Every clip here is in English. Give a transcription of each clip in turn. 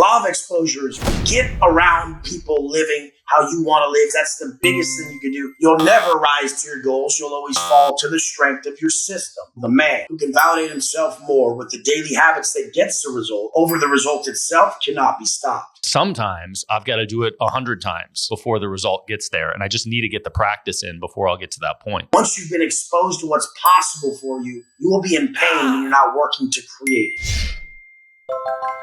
law of exposure is get around people living how you want to live. That's the biggest thing you can do. You'll never rise to your goals. You'll always fall to the strength of your system. The man who can validate himself more with the daily habits that gets the result over the result itself cannot be stopped. Sometimes I've got to do it 100 times before the result gets there. And I just need to get the practice in before I'll get to that point. Once you've been exposed to what's possible for you, you will be in pain when you're not working to create it.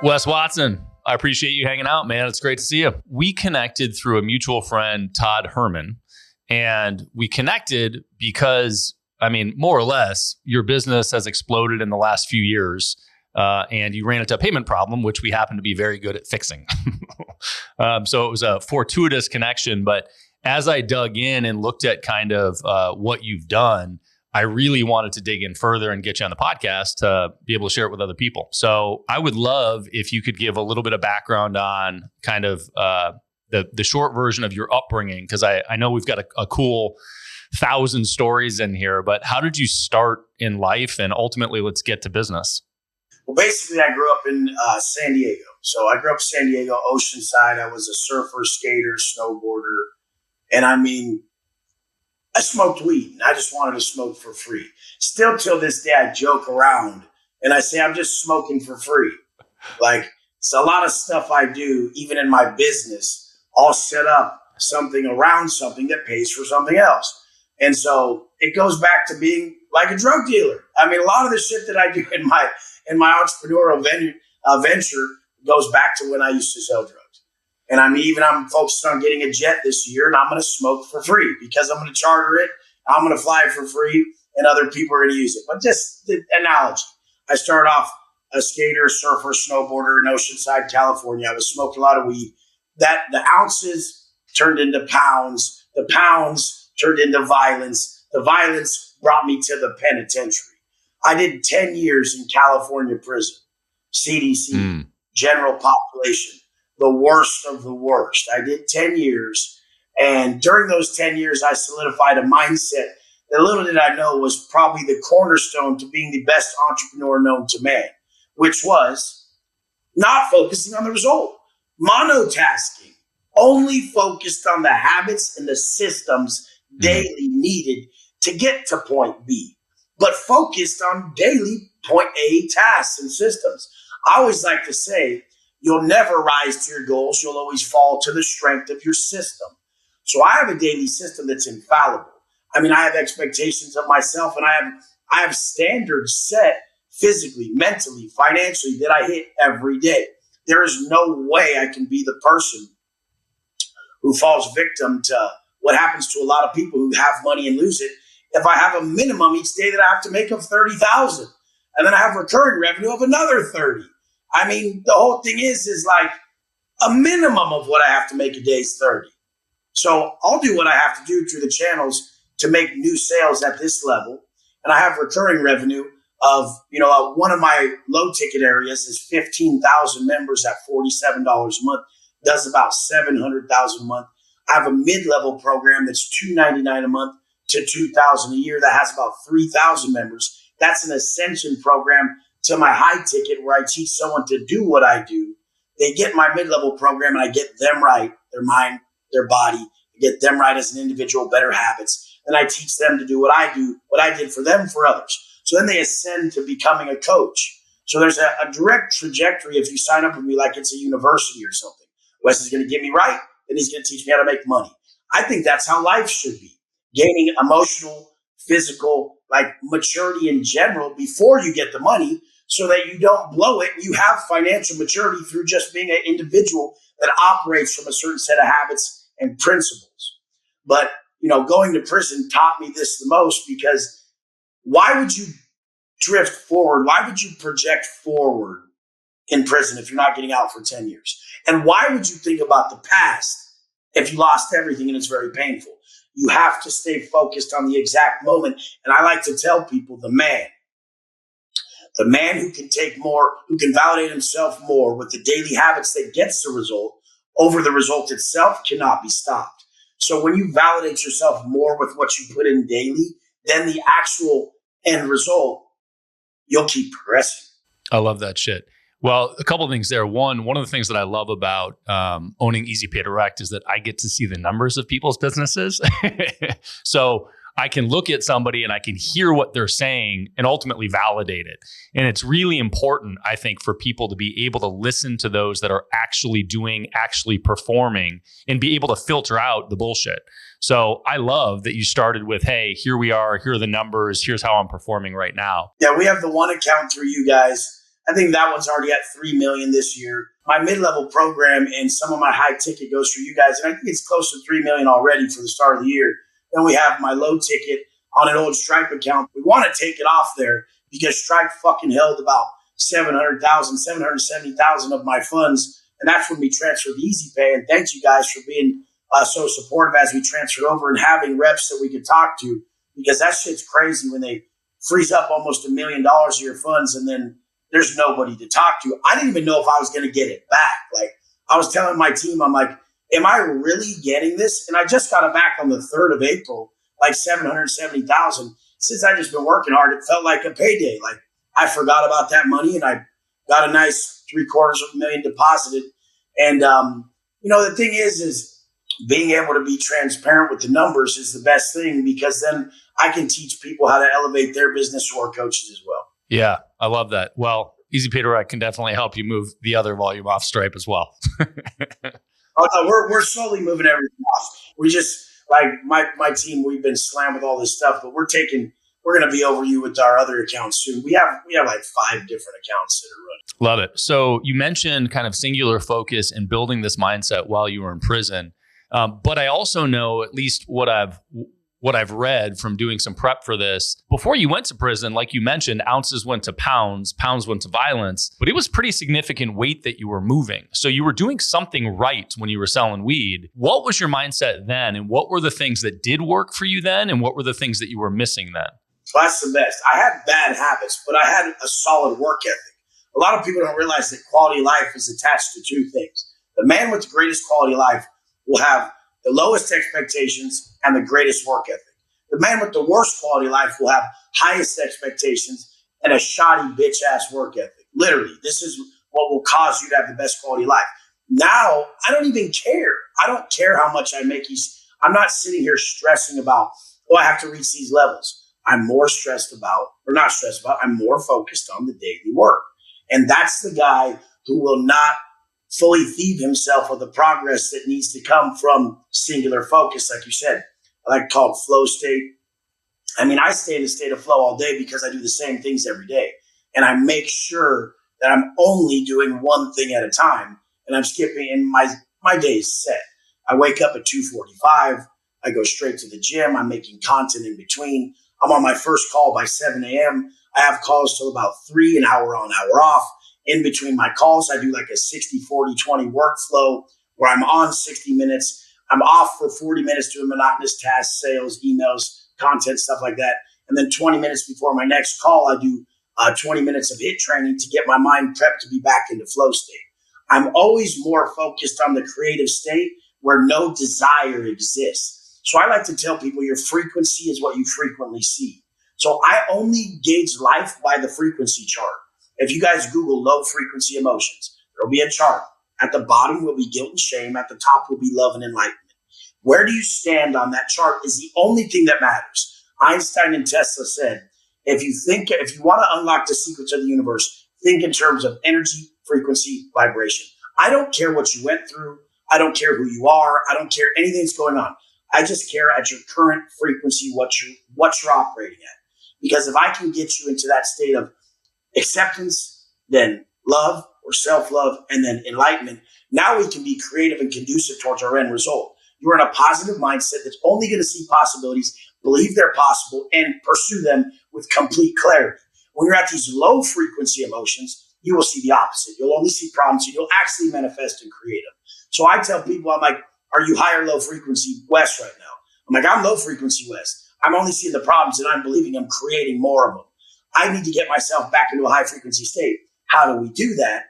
Wes Watson, I appreciate you hanging out, man. It's great to see you. We connected through a mutual friend, Todd Herman, and we connected because, I mean, more or less, your business has exploded in the last few years, and you ran into a payment problem, which we happen to be very good at fixing. So it was a fortuitous connection, but as I dug in and looked at kind of what you've done, I really wanted to dig in further and get you on the podcast to be able to share it with other people. So I would love if you could give a little bit of background on kind of the short version of your upbringing, because I know we've got a cool 1,000 stories in here, but how did you start in life? And ultimately, let's get to business. Well, basically, I grew up in San Diego. So I grew up in San Diego, Oceanside. I was a surfer, skater, snowboarder. And I mean, I smoked weed and I just wanted to smoke for free. Still till this day, I joke around and I say, I'm just smoking for free. Like, it's a lot of stuff I do, even in my business, I'll set up something around something that pays for something else. And so it goes back to being like a drug dealer. I mean, a lot of the shit that I do in my entrepreneurial venture goes back to when I used to sell drugs. And I'm focused on getting a jet this year, and I'm going to smoke for free because I'm going to charter it. I'm going to fly it for free, and other people are going to use it. But just the analogy. I started off a skater, surfer, snowboarder in Oceanside, California. I was smoking a lot of weed. That the ounces turned into pounds. The pounds turned into violence. The violence brought me to the penitentiary. I did 10 years in California prison, CDC, general population. The worst of the worst. I did 10 years. And during those 10 years, I solidified a mindset that little did I know was probably the cornerstone to being the best entrepreneur known to man, which was not focusing on the result. Monotasking, only focused on the habits and the systems daily needed to get to point B, but focused on daily point A tasks and systems. I always like to say, you'll never rise to your goals. You'll always fall to the strength of your system. So I have a daily system that's infallible. I mean, I have expectations of myself, and I have standards set physically, mentally, financially that I hit every day. There is no way I can be the person who falls victim to what happens to a lot of people who have money and lose it. If I have a minimum each day that I have to make of 30,000, and then I have recurring revenue of another 30. I mean, the whole thing is like a minimum of what I have to make a day is 30. So I'll do what I have to do through the channels to make new sales at this level. And I have recurring revenue of, one of my low ticket areas is 15,000 members at $47 a month, does about 700,000 a month. I have a mid-level program that's $299 a month to $2,000 a year that has about 3,000 members. That's an ascension program to my high ticket where I teach someone to do what I do. They get my mid-level program and I get them right, their mind, their body, I get them right as an individual, better habits. And I teach them to do what I do, what I did for them, for others. So then they ascend to becoming a coach. So there's a direct trajectory if you sign up with me like it's a university or something. Wes is going to get me right, then he's going to teach me how to make money. I think that's how life should be. Gaining emotional, physical, like maturity in general before you get the money, so that you don't blow it. You have financial maturity through just being an individual that operates from a certain set of habits and principles. But, going to prison taught me this the most, because why would you drift forward? Why would you project forward in prison if you're not getting out for 10 years? And why would you think about the past if you lost everything and it's very painful? You have to stay focused on the exact moment. And I like to tell people the man who can take more, who can validate himself more with the daily habits that gets the result over the result itself cannot be stopped. So when you validate yourself more with what you put in daily, then the actual end result, you'll keep progressing. I love that shit. Well, a couple of things there. One of the things that I love about owning Easy Pay Direct is that I get to see the numbers of people's businesses. So I can look at somebody and I can hear what they're saying and ultimately validate it. And it's really important, I think, for people to be able to listen to those that are actually doing, actually performing, and be able to filter out the bullshit. So I love that you started with, hey, here we are, here are the numbers, here's how I'm performing right now. Yeah, we have the one account through you guys. I think that one's already at 3 million this year. My mid-level program and some of my high ticket goes through you guys. And I think it's close to 3 million already for the start of the year. Then we have my low ticket on an old Stripe account. We want to take it off there because Stripe fucking held about 770,000 of my funds. And that's when we transferred the Easy Pay. And thanks you guys for being so supportive as we transferred over and having reps that we could talk to, because that shit's crazy when they freeze up almost $1 million of your funds and then there's nobody to talk to. I didn't even know if I was going to get it back. Like, I was telling my team, I'm like, am I really getting this? And I just got it back on the 3rd of April, like 770,000. Since I just been working hard, it felt like a payday. Like, I forgot about that money and I got a nice $750,000 deposited. And, the thing is being able to be transparent with the numbers is the best thing, because then I can teach people how to elevate their business to our coaches as well. Yeah, I love that. Well, Easy Pay Direct can definitely help you move the other volume off Stripe as well. Oh no, we're slowly moving everything off. We just, like, my team, we've been slammed with all this stuff, but we're going to be over you with our other accounts soon. We have like 5 different accounts that are running. Love it. So you mentioned kind of singular focus and building this mindset while you were in prison. But I also know, at least what I've read from doing some prep for this, before you went to prison, like you mentioned, ounces went to pounds went to violence, but it was pretty significant weight that you were moving. So you were doing something right when you were selling weed. What was your mindset then? And what were the things that did work for you then? And what were the things that you were missing then? Well, that's the best. I had bad habits, but I had a solid work ethic. A lot of people don't realize that quality of life is attached to 2 things. The man with the greatest quality of life will have the lowest expectations and the greatest work ethic. The man with the worst quality of life will have highest expectations and a shoddy bitch-ass work ethic. Literally, this is what will cause you to have the best quality of life. Now, I don't even care. I don't care how much I make. I'm not sitting here stressing about, I have to reach these levels. I'm more I'm more focused on the daily work. And that's the guy who will not fully thieve himself of the progress that needs to come from singular focus, like you said. I like to call it flow state. I mean, I stay in a state of flow all day because I do the same things every day. And I make sure that I'm only doing one thing at a time. And I'm skipping, and my day's set. I wake up at 2:45. I go straight to the gym. I'm making content in between. I'm on my first call by 7 a.m. I have calls till about 3, an hour on, hour off. In between my calls, I do like a 60-40-20 workflow where I'm on 60 minutes. I'm off for 40 minutes doing monotonous tasks, sales, emails, content, stuff like that. And then 20 minutes before my next call, I do 20 minutes of HIIT training to get my mind prepped to be back into flow state. I'm always more focused on the creative state where no desire exists. So I like to tell people your frequency is what you frequently see. So I only gauge life by the frequency chart. If you guys Google low frequency emotions, there'll be a chart. At the bottom will be guilt and shame. At the top will be love and enlightenment. Where do you stand on that chart is the only thing that matters. Einstein and Tesla said, if you want to unlock the secrets of the universe, think in terms of energy, frequency, vibration. I don't care what you went through. I don't care who you are. I don't care anything that's going on. I just care at your current frequency, what you're operating at. Because if I can get you into that state of acceptance, then love or self-love, and then enlightenment, now we can be creative and conducive towards our end result. You're in a positive mindset that's only going to see possibilities, believe they're possible, and pursue them with complete clarity. When you're at these low frequency emotions, you will see the opposite. You'll only see problems, and you'll actually manifest and create them. So I tell people, I'm like, are you high or low frequency Wes right now? I'm like, I'm low frequency Wes. I'm only seeing the problems and I'm believing I'm creating more of them. I need to get myself back into a high frequency state. How do we do that?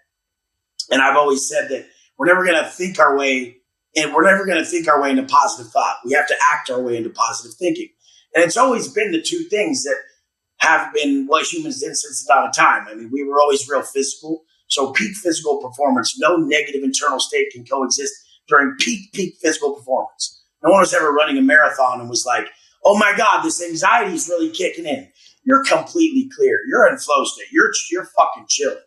And I've always said that we're never going to think our way into positive thought. We have to act our way into positive thinking. And it's always been the 2 things that have been what humans did since the dawn of time. I mean, we were always real physical. So peak physical performance, no negative internal state can coexist during peak physical performance. No one was ever running a marathon and was like, oh my God, this anxiety is really kicking in. You're completely clear. You're in flow state. You're fucking chilling.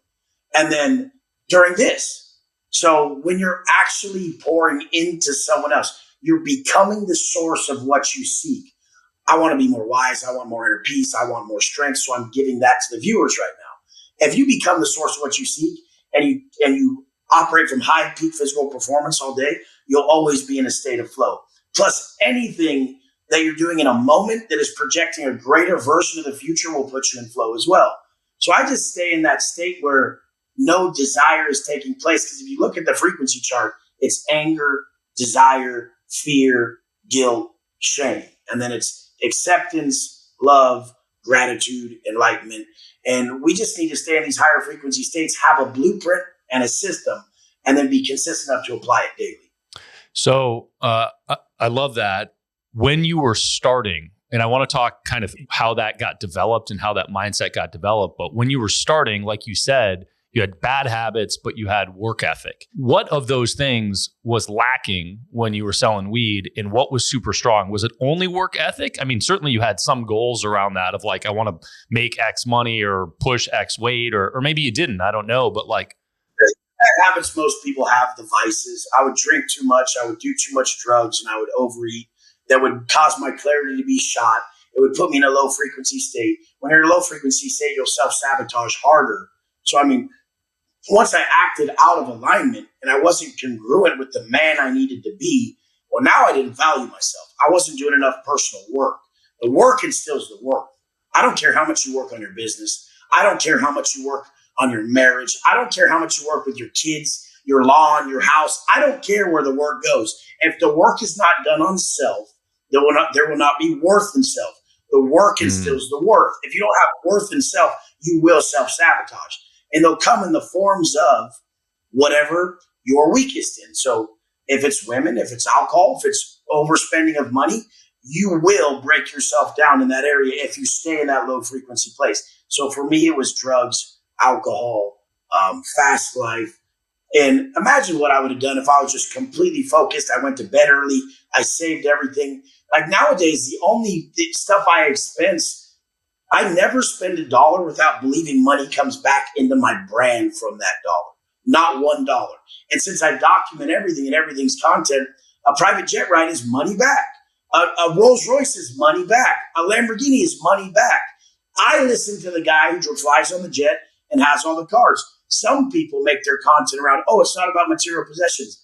And then during this, so when you're actually pouring into someone else, you're becoming the source of what you seek. I want to be more wise. I want more inner peace. I want more strength. So I'm giving that to the viewers right now. If you become the source of what you seek and you operate from high peak physical performance all day, you'll always be in a state of flow. Plus, anything that you're doing in a moment that is projecting a greater version of the future will put you in flow as well. So I just stay in that state where no desire is taking place. Because if you look at the frequency chart, it's anger, desire, fear, guilt, shame. And then it's acceptance, love, gratitude, enlightenment. And we just need to stay in these higher frequency states, have a blueprint and a system, and then be consistent enough to apply it daily. So I love that. When you were starting, and I want to talk kind of how that got developed and how that mindset got developed. But when you were starting, like you said, you had bad habits, but you had work ethic. What of those things was lacking when you were selling weed, and what was super strong? Was it only work ethic? I mean, certainly you had some goals around that of like, I want to make X money or push X weight, or maybe you didn't. I don't know. But like, habits most people have, the vices. I would drink too much. I would do too much drugs, and I would overeat. That would cause my clarity to be shot. It would put me in a low frequency state. When you're in a low frequency state, you'll self-sabotage harder. So, I mean, once I acted out of alignment and I wasn't congruent with the man I needed to be, well, now I didn't value myself. I wasn't doing enough personal work. The work instills the work. I don't care how much you work on your business. I don't care how much you work on your marriage. I don't care how much you work with your kids, your lawn, your house. I don't care where the work goes. If the work is not done on self, there will not be worth in self. The work instills the worth. If you don't have worth in self, you will self-sabotage. And they'll come in the forms of whatever you're weakest in. So if it's women, if it's alcohol, if it's overspending of money, you will break yourself down in that area if you stay in that low frequency place. So for me, it was drugs, alcohol, fast life. And imagine what I would have done if I was just completely focused. I went to bed early. I saved everything. Like nowadays, the only stuff I expense, I never spend $1 without believing money comes back into my brand from that dollar. Not $1. And since I document everything and everything's content, a private jet ride is money back. A Rolls Royce is money back. A Lamborghini is money back. I listen to the guy who flies on the jet and has all the cars. Some people make their content around, oh, it's not about material possessions.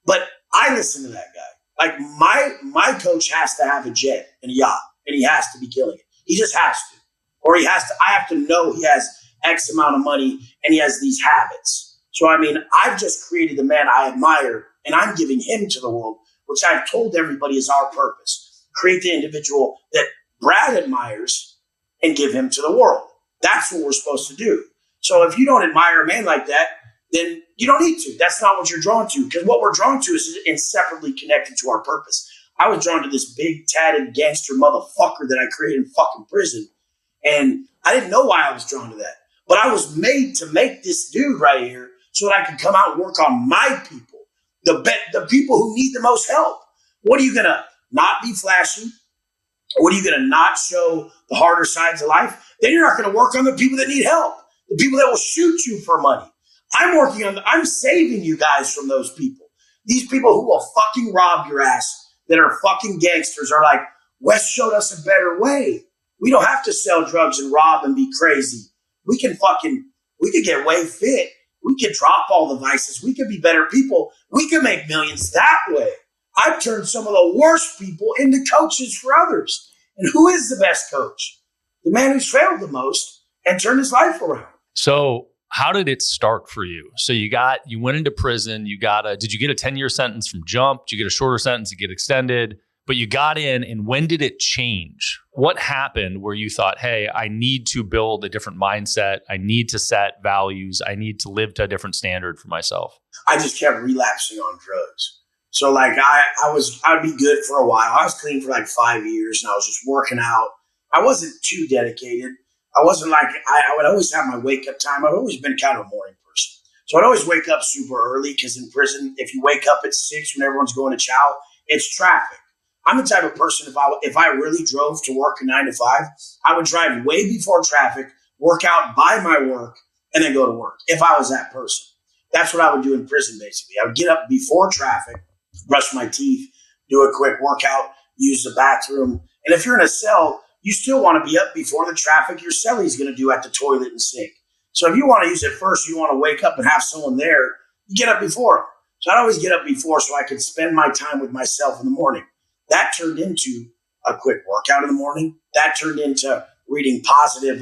But I listen to that guy. Like my coach has to have a jet and a yacht, and he has to be killing it. He just has to. Or I have to know he has X amount of money and he has these habits. So, I mean, I've just created the man I admire, and I'm giving him to the world, which I've told everybody is our purpose. Create the individual that Brad admires and give him to the world. That's what we're supposed to do. So if you don't admire a man like that, then you don't need to. That's not what you're drawn to, because what we're drawn to is inseparably connected to our purpose. I was drawn to this big, tatted gangster motherfucker that I created in fucking prison. And I didn't know why I was drawn to that. But I was made to make this dude right here so that I could come out and work on my people, the people who need the most help. What are you going to not be flashy? What are you going to not show the harder sides of life? Then you're not going to work on the people that need help, the people that will shoot you for money. I'm saving you guys from those people. These people who will fucking rob your ass, that are fucking gangsters, are like, Wes showed us a better way. We don't have to sell drugs and rob and be crazy. We could get way fit. We could drop all the vices. We could be better people. We could make millions that way. I've turned some of the worst people into coaches for others. And who is the best coach? The man who's failed the most and turned his life around. So how did it start for you? So you went into prison. Did you get a 10-year sentence from jump? Did you get a shorter sentence to get extended? But you got in, and when did it change? What happened where you thought, hey, I need to build a different mindset. I need to set values. I need to live to a different standard for myself. I just kept relapsing on drugs. So like I'd be good for a while. I was clean for like 5 years, and I was just working out. I wasn't too dedicated. I wasn't like, I would always have my wake up time. I've always been kind of a morning person. So I'd always wake up super early because in prison, if you wake up at 6 when everyone's going to chow, it's traffic. I'm the type of person, if I really drove to work a 9 to 5, I would drive way before traffic, work out by my work, and then go to work if I was that person. That's what I would do in prison, basically. I would get up before traffic, brush my teeth, do a quick workout, use the bathroom. And if you're in a cell, you still want to be up before the traffic your cellie's going to do at the toilet and sink. So if you want to use it first, you want to wake up and have someone there, you get up before them. So I'd always get up before so I could spend my time with myself in the morning. That turned into a quick workout in the morning. That turned into reading positive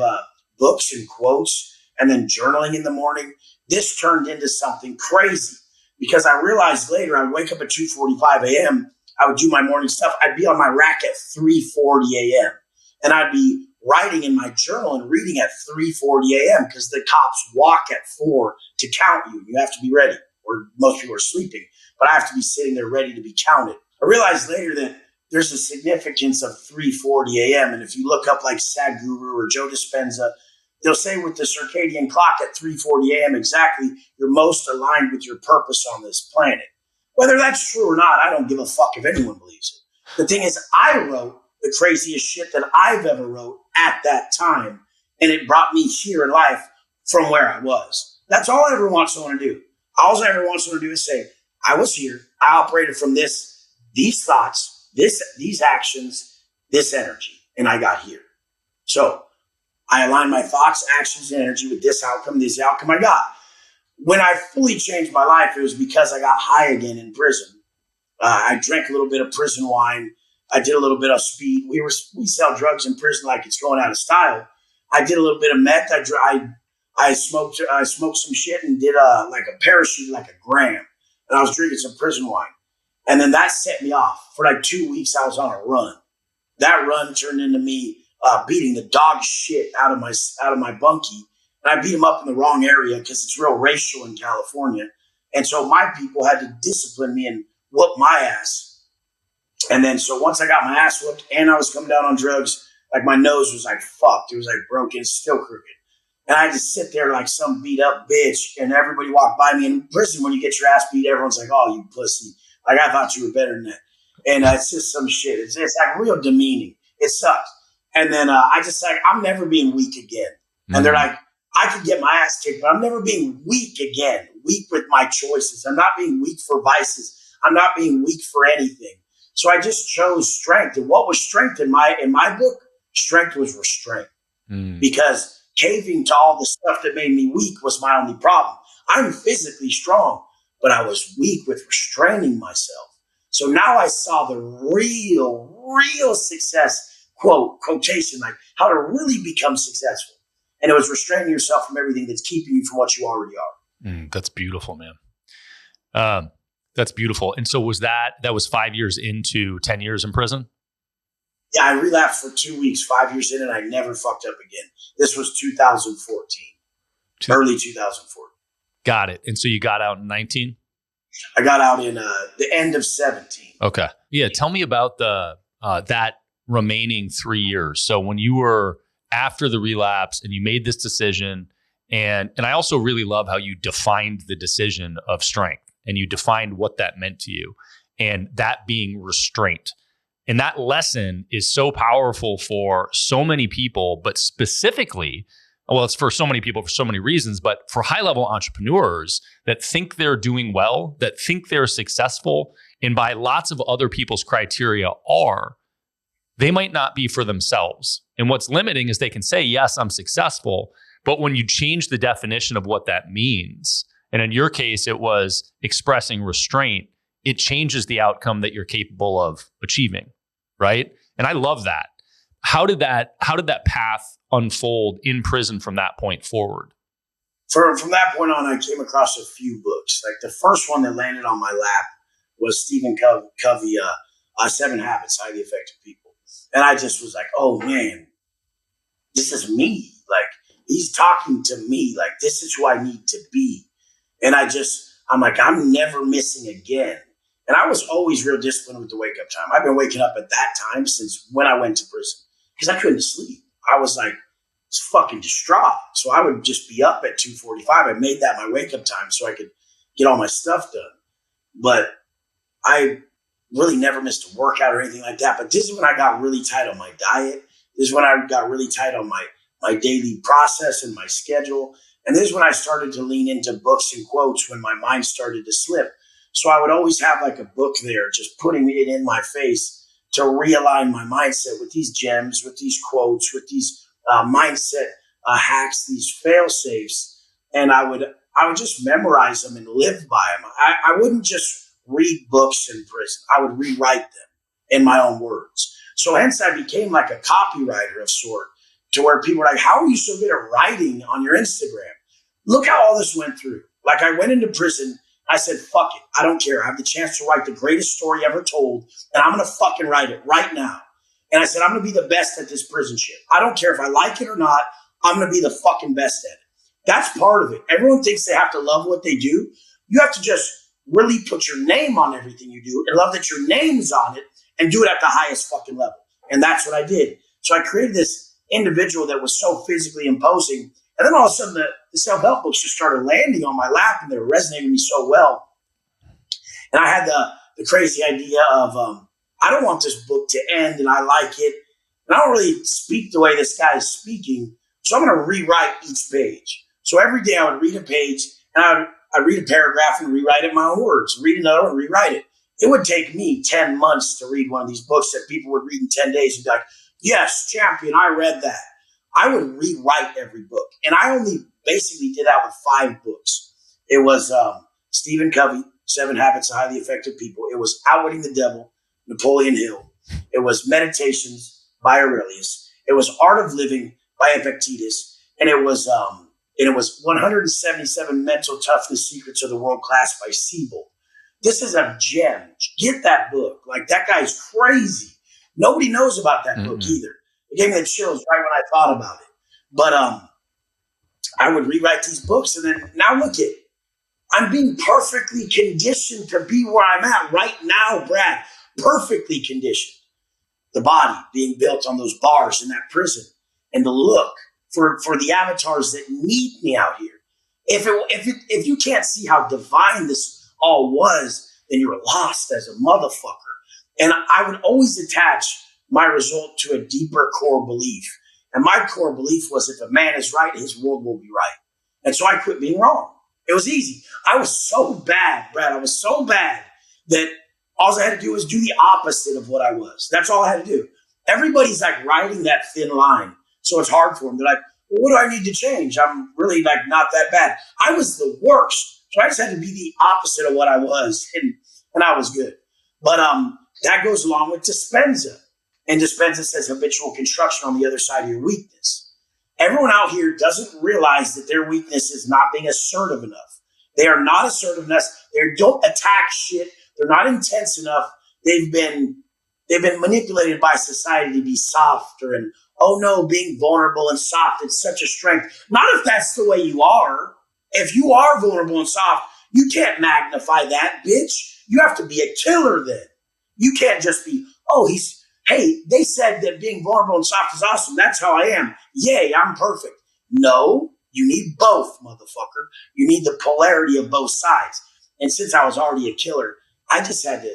books and quotes and then journaling in the morning. This turned into something crazy because I realized later I would wake up at 2:45 a.m. I would do my morning stuff. I'd be on my rack at 3:40 a.m. and I'd be writing in my journal and reading at 3:40 a.m. because the cops walk at 4 to count you. You have to be ready, or most people are sleeping, but I have to be sitting there ready to be counted. I realized later that there's a significance of 3:40 a.m. And if you look up like Sadhguru or Joe Dispenza, they'll say with the circadian clock at 3:40 a.m. exactly, you're most aligned with your purpose on this planet. Whether that's true or not, I don't give a fuck if anyone believes it. The thing is, I wrote the craziest shit that I've ever wrote at that time, and it brought me here in life from where I was. That's all I ever want someone to do. All I ever want someone to do is say, I was here, I operated from these thoughts, these actions, this energy, and I got here. So I aligned my thoughts, actions, and energy with this outcome I got. When I fully changed my life, it was because I got high again in prison. I drank a little bit of prison wine. I did a little bit of speed. We sell drugs in prison like it's going out of style. I did a little bit of meth. I smoked some shit and did like a parachute, like a gram. And I was drinking some prison wine. And then that set me off. For like 2 weeks, I was on a run. That run turned into me beating the dog shit out of my bunkie. And I beat him up in the wrong area because it's real racial in California. And so my people had to discipline me and whoop my ass. And then so once I got my ass whooped and I was coming down on drugs, like my nose was like fucked. It was like broken, still crooked. And I just sit there like some beat up bitch and everybody walked by me. In prison, when you get your ass beat, everyone's like, oh, you pussy. Like, I thought you were better than that. And it's just some shit. It's like real demeaning. It sucks. And then I just like, I'm never being weak again. And they're like, I could get my ass kicked, but I'm never being weak again. Weak with my choices. I'm not being weak for vices. I'm not being weak for anything. So I just chose strength. And what was strength in my book? Strength was restraint. Because caving to all the stuff that made me weak was my only problem. I'm physically strong, but I was weak with restraining myself. So now I saw the real success, quotation, like how to really become successful. And it was restraining yourself from everything that's keeping you from what you already are. That's beautiful, man. That's beautiful. And so that was 5 years into 10 years in prison? Yeah, I relapsed for 2 weeks, 5 years in, and I never fucked up again. This was 2014, early 2014. Got it. And so you got out in 19? I got out in the end of 17. Okay. Yeah. Tell me about that remaining 3 years. So when you were after the relapse and you made this decision, and I also really love how you defined the decision of strength and you defined what that meant to you, and that being restraint. And that lesson is so powerful for so many people, but specifically, well, it's for so many people for so many reasons, but for high-level entrepreneurs that think they're doing well, that think they're successful, and by lots of other people's criteria they might not be for themselves. And what's limiting is they can say, yes, I'm successful, but when you change the definition of what that means, and in your case, it was expressing restraint, it changes the outcome that you're capable of achieving, right? And I love that. How did that path unfold in prison from that point forward? From that point on, I came across a few books. Like the first one that landed on my lap was Stephen Covey, 7 Habits, Highly Effective People. And I just was like, oh man, this is me. Like, he's talking to me. Like, this is who I need to be. And I'm like, I'm never missing again. And I was always real disciplined with the wake up time. I've been waking up at that time since when I went to prison because I couldn't sleep. I was like, was fucking distraught. So I would just be up at 2:45. I made that my wake up time so I could get all my stuff done. But I really never missed a workout or anything like that. But this is when I got really tight on my diet. This is when I got really tight on my daily process and my schedule. And this is when I started to lean into books and quotes when my mind started to slip. So I would always have like a book there, just putting it in my face to realign my mindset with these gems, with these quotes, with these mindset hacks, these fail safes. And I would just memorize them and live by them. I wouldn't just read books in prison. I would rewrite them in my own words. So hence I became like a copywriter of sort, to where people were like, how are you so good at writing on your Instagram? Look how all this went through. Like I went into prison. I said, fuck it. I don't care. I have the chance to write the greatest story ever told, and I'm going to fucking write it right now. And I said, I'm going to be the best at this prison shit. I don't care if I like it or not. I'm going to be the fucking best at it. That's part of it. Everyone thinks they have to love what they do. You have to just really put your name on everything you do and love that your name's on it and do it at the highest fucking level. And that's what I did. So I created this individual that was so physically imposing. And then all of a sudden the self-help books just started landing on my lap and they were resonating with me so well. And I had the crazy idea of, I don't want this book to end and I like it. And I don't really speak the way this guy is speaking. So I'm going to rewrite each page. So every day I would read a page and I'd read a paragraph and rewrite it in my own words, read another one, rewrite it. It would take me 10 months to read one of these books that people would read in 10 days and be like, yes, champion, I read that. I would rewrite every book. And I only basically did that with 5 books. It was Stephen Covey, 7 Habits of Highly Effective People. It was Outwitting the Devil, Napoleon Hill. It was Meditations by Aurelius. It was Art of Living by Epictetus. And it was 177 Mental Toughness Secrets of the World Class by Siebel. This is a gem. Get that book. Like, that guy's crazy. Nobody knows about that book either. It gave me the chills right when I thought about it. But I would rewrite these books, and then now look at, I'm being perfectly conditioned to be where I'm at right now, Brad. Perfectly conditioned. The body being built on those bars in that prison, and the look for the avatars that need me out here. If you can't see how divine this all was, then you're lost as a motherfucker. And I would always attach my result to a deeper core belief. And my core belief was, if a man is right, his world will be right. And so I quit being wrong. It was easy. I was so bad, Brad. I was so bad that all I had to do was do the opposite of what I was. That's all I had to do. Everybody's like riding that thin line. So it's hard for them. They're like, well, what do I need to change? I'm really like not that bad. I was the worst. So I just had to be the opposite of what I was. And I was good. But that goes along with Dispenza. And Dispenza says habitual construction on the other side of your weakness. Everyone out here doesn't realize that their weakness is not being assertive enough. They are not assertive enough. They don't attack shit. They're not intense enough. They've been manipulated by society to be softer, and oh no, being vulnerable and soft, it's such a strength. Not if that's the way you are. If you are vulnerable and soft, you can't magnify that, bitch. You have to be a killer then. You can't just be, hey, they said that being vulnerable and soft is awesome. That's how I am. Yay, I'm perfect. No, you need both, motherfucker. You need the polarity of both sides. And since I was already a killer, I just had to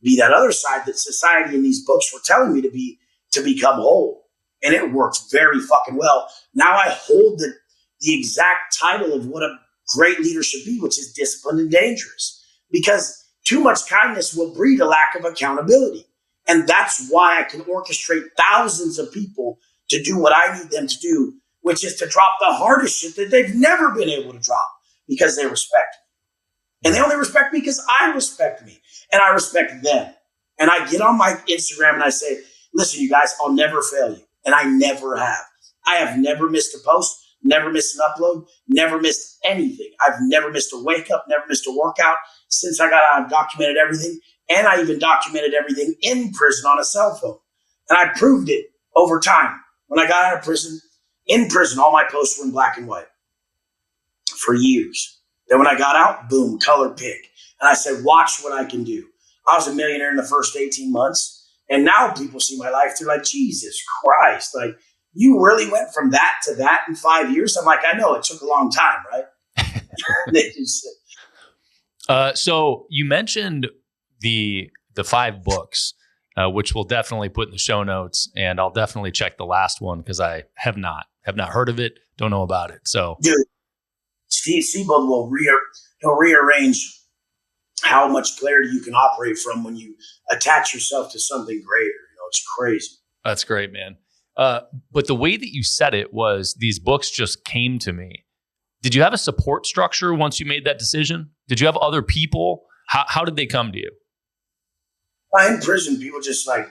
be that other side that society and these books were telling me to be, to become whole. And it worked very fucking well. Now I hold the exact title of what a great leader should be, which is disciplined and dangerous. Because too much kindness will breed a lack of accountability. And that's why I can orchestrate thousands of people to do what I need them to do, which is to drop the hardest shit that they've never been able to drop, because they respect me. And they only respect me because I respect me and I respect them. And I get on my Instagram and I say, listen, you guys, I'll never fail you. And I never have. I have never missed a post, never missed an upload, never missed anything. I've never missed a wake up, never missed a workout. Since I got out, I've documented everything. And I even documented everything in prison on a cell phone. And I proved it over time. When I got out of prison, in prison, all my posts were in black and white for years. Then when I got out, boom, color pick. And I said, watch what I can do. I was a millionaire in the first 18 months. And now people see my life. They're like, Jesus Christ. Like, you really went from that to that in 5 years? I'm like, I know it took a long time, right? So you mentioned the 5 books, which we'll definitely put in the show notes, and I'll definitely check the last one because I have not heard of it, don't know about it. So, dude, Steve Siebold will he'll rearrange how much clarity you can operate from when you attach yourself to something greater. It's crazy. That's great, man. But the way that you said it was these books just came to me. Did you have a support structure once you made that decision? Did you have other people? How did they come to you? In prison, people just like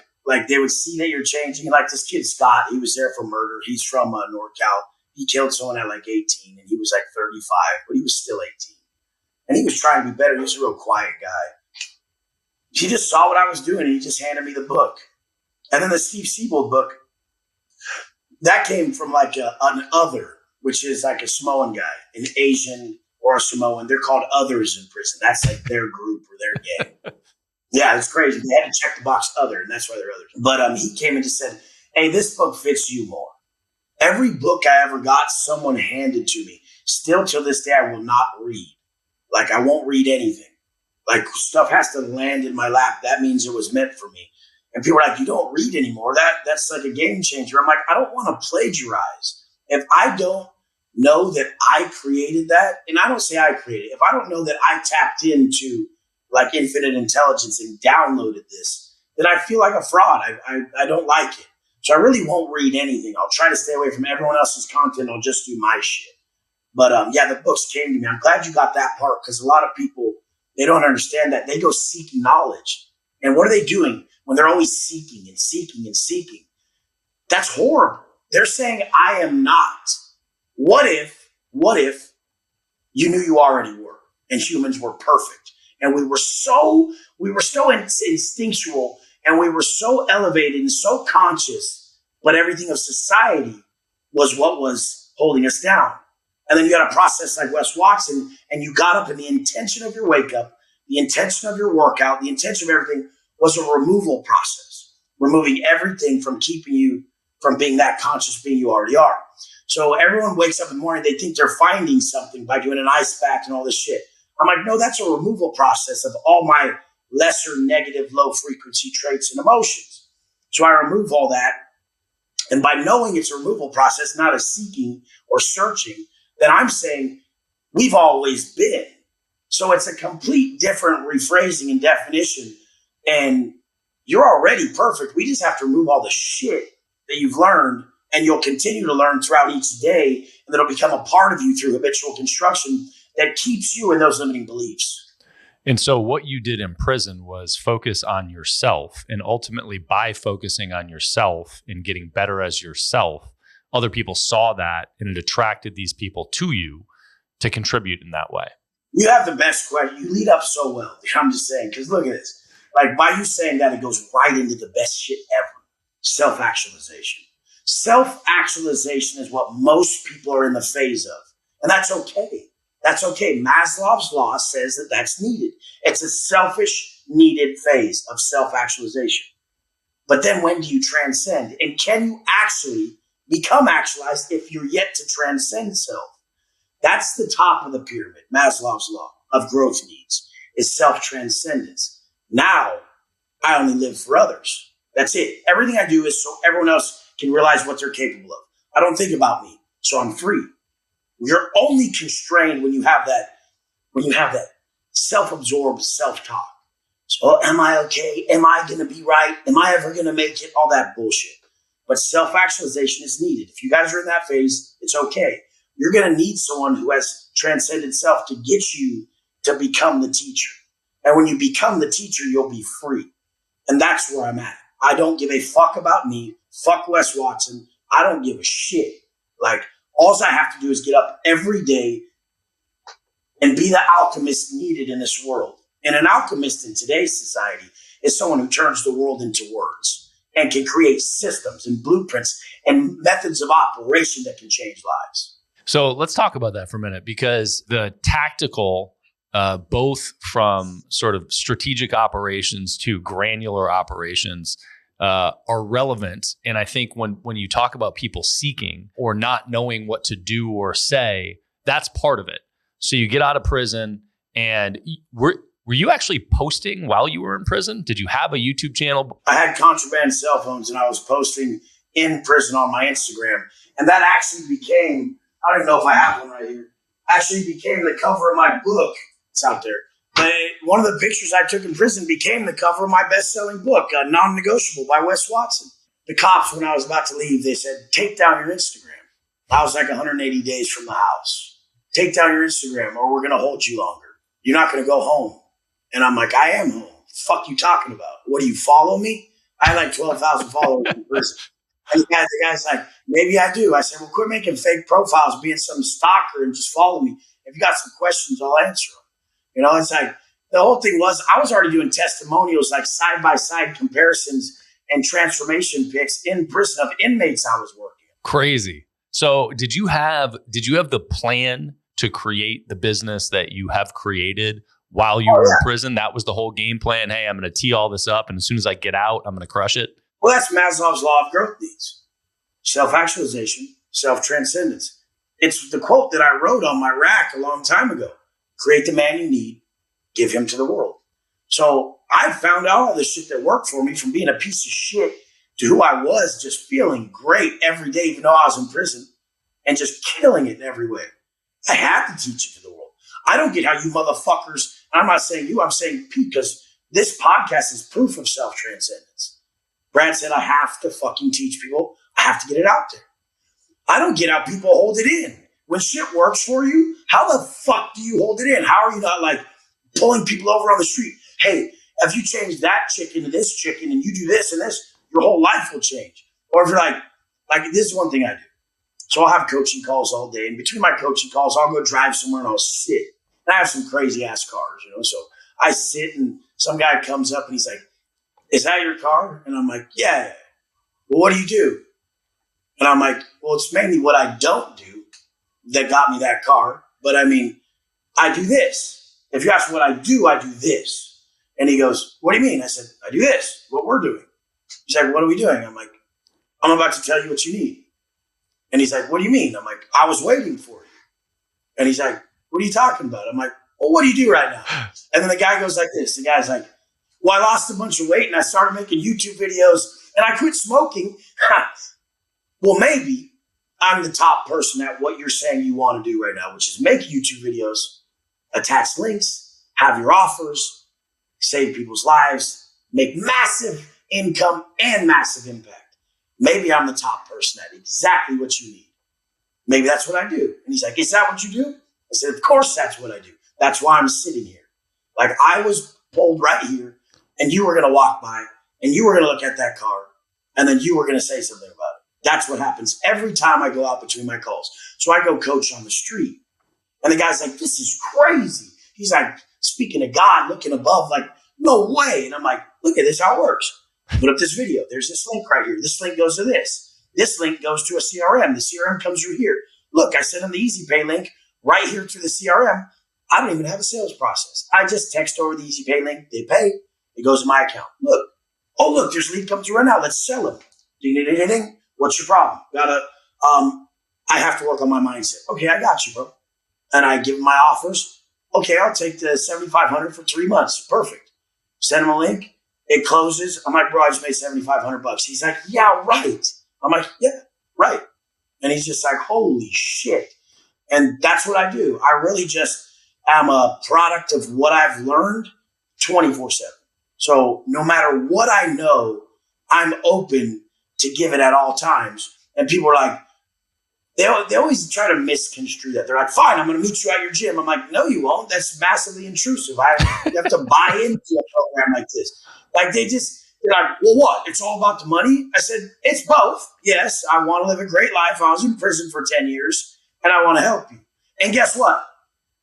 they would see that you're changing. Like this kid, Scott, he was there for murder. He's from NorCal. He killed someone at like 18 and he was like 35, but he was still 18. And he was trying to be better. He was a real quiet guy. He just saw what I was doing and he just handed me the book. And then the Steve Siebold book, that came from like an other, which is like a Samoan guy, an Asian or a Samoan. They're called others in prison. That's like their group or their gang. Yeah, it's crazy. They had to check the box other, and that's why they're others. But he came and just said, hey, this book fits you more. Every book I ever got, someone handed to me. Still till this day, I will not read. Like, I won't read anything. Like, stuff has to land in my lap. That means it was meant for me. And people are like, you don't read anymore. That's like a game changer. I'm like, I don't want to plagiarize. If I don't know that I created that, and I don't say I created it, if I don't know that I tapped into like infinite intelligence and downloaded this, then I feel like a fraud. I don't like it. So I really won't read anything. I'll try to stay away from everyone else's content. I'll just do my shit. But yeah, the books came to me. I'm glad you got that part because a lot of people, they don't understand that. They go seeking knowledge. And what are they doing when they're always seeking and seeking and seeking? That's horrible. They're saying, I am not. What if you knew you already were and humans were perfect? And we were so instinctual and we were so elevated and so conscious, but everything of society was what was holding us down. And then you got a process like Wes Watson, and you got up and the intention of your wake up, the intention of your workout, the intention of everything was a removal process, removing everything from keeping you from being that conscious being you already are. So everyone wakes up in the morning, they think they're finding something by doing an ice bath and all this shit. I'm like, no, that's a removal process of all my lesser negative, low frequency traits and emotions. So I remove all that. And by knowing it's a removal process, not a seeking or searching, then I'm saying we've always been. So it's a complete different rephrasing and definition. And you're already perfect. We just have to remove all the shit that you've learned and you'll continue to learn throughout each day. And that'll become a part of you through habitual construction that keeps you in those limiting beliefs. And so what you did in prison was focus on yourself. And ultimately, by focusing on yourself and getting better as yourself, other people saw that and it attracted these people to you to contribute in that way. You have the best question. You lead up so well. I'm just saying, because look at this. Like by you saying that, it goes right into the best shit ever. Self-actualization. Self-actualization is what most people are in the phase of. And that's okay. That's okay. Maslow's law says that that's needed. It's a selfish, needed phase of self-actualization. But then when do you transcend? And can you actually become actualized if you're yet to transcend self? That's the top of the pyramid. Maslow's law of growth needs is self-transcendence. Now, I only live for others. That's it. Everything I do is so everyone else can realize what they're capable of. I don't think about me, so I'm free. You're only constrained when you have that self-absorbed self-talk. So am I okay? Am I going to be right? Am I ever going to make it? All that bullshit. But self-actualization is needed. If you guys are in that phase, it's okay. You're going to need someone who has transcended self to get you to become the teacher. And when you become the teacher, you'll be free. And that's where I'm at. I don't give a fuck about me. Fuck Wes Watson. I don't give a shit. Like, all I have to do is get up every day and be the alchemist needed in this world. And an alchemist in today's society is someone who turns the world into words and can create systems and blueprints and methods of operation that can change lives. So let's talk about that for a minute, because the tactical, both from sort of strategic operations to granular operations, are relevant. And I think when you talk about people seeking or not knowing what to do or say, that's part of it. So you get out of prison, and were you actually posting while you were in prison? Did you have a YouTube channel? I had contraband cell phones, and I was posting in prison on my Instagram. And that actually became, I don't even know if I have one right here, actually became the cover of my book. It's out there. But one of the pictures I took in prison became the cover of my best-selling book, Non-Negotiable by Wes Watson. The cops, when I was about to leave, they said, take down your Instagram. I was like 180 days from the house. Take down your Instagram or we're going to hold you longer. You're not going to go home. And I'm like, I am home. Fuck you talking about? What, do you follow me? I had like 12,000 followers in prison. And the guy's like, maybe I do. I said, well, quit making fake profiles, being some stalker, and just follow me. If you got some questions, I'll answer them. You know, it's like the whole thing was I was already doing testimonials, like side-by-side comparisons and transformation pics in prison of inmates I was working. Crazy. So did you have the plan to create the business that you have created while you were in prison? That was the whole game plan. Hey, I'm going to tee all this up, and as soon as I get out, I'm going to crush it. Well, that's Maslow's law of growth needs. Self-actualization, self-transcendence. It's the quote that I wrote on my rack a long time ago. Create the man you need, give him to the world. So I found out all this shit that worked for me, from being a piece of shit to who I was, just feeling great every day, even though I was in prison, and just killing it in every way. I had to teach it to the world. I don't get how you motherfuckers, and I'm not saying you, I'm saying Pete, because this podcast is proof of self-transcendence. Brad said, I have to fucking teach people. I have to get it out there. I don't get how people hold it in. When shit works for you, how the fuck do you hold it in? How are you not like pulling people over on the street? Hey, if you change that chicken to this chicken and you do this and this, your whole life will change. Or if you're like this is one thing I do. So I'll have coaching calls all day. And between my coaching calls, I'll go drive somewhere and I'll sit. And I have some crazy ass cars, you know. So I sit and some guy comes up and he's like, is that your car? And I'm like, yeah. Well, what do you do? And I'm like, well, it's mainly what I don't do that got me that car. But I mean, I do this. If you ask what I do this. And he goes, what do you mean? I said, I do this, what we're doing. He's like, what are we doing? I'm like, I'm about to tell you what you need. And he's like, what do you mean? I'm like, I was waiting for you. And he's like, what are you talking about? I'm like, well, what do you do right now? And then the guy goes like this. The guy's like, well, I lost a bunch of weight and I started making YouTube videos and I quit smoking. Well, maybe I'm the top person at what you're saying you want to do right now, which is make YouTube videos, attach links, have your offers, save people's lives, make massive income and massive impact. Maybe I'm the top person at exactly what you need. Maybe that's what I do. And he's like, is that what you do? I said, of course that's what I do. That's why I'm sitting here. Like I was pulled right here and you were going to walk by and you were going to look at that car and then you were going to say something about it. That's what happens every time I go out between my calls. So I go coach on the street and the guy's like, this is crazy. He's like, speaking to God, looking above, like, no way. And I'm like, look at this, how it works. Put up this video. There's this link right here. This link goes to this. This link goes to a CRM. The CRM comes through here. Look, I sent them the Easy Pay link right here to the CRM. I don't even have a sales process. I just text over the Easy Pay link. They pay. It goes to my account. Look. Oh, look, there's a lead come through right now. Let's sell them. Ding, ding, ding, ding. What's your problem? I have to work on my mindset. Okay, I got you, bro. And I give them my offers. Okay, I'll take the $7,500 for 3 months. Perfect. Send him a link. It closes. I'm like, bro, I just made $7,500. He's like, yeah, right. I'm like, yeah, right. And he's just like, holy shit. And that's what I do. I really just am a product of what I've learned 24/7. So no matter what I know, I'm open to give it at all times. And people are like, they always try to misconstrue that. They're like, fine, I'm going to meet you at your gym. I'm like, no, you won't. That's massively intrusive. You have to buy into a program like this. Like they're like, well, what? It's all about the money? I said, it's both. Yes, I want to live a great life. I was in prison for 10 years and I want to help you. And guess what?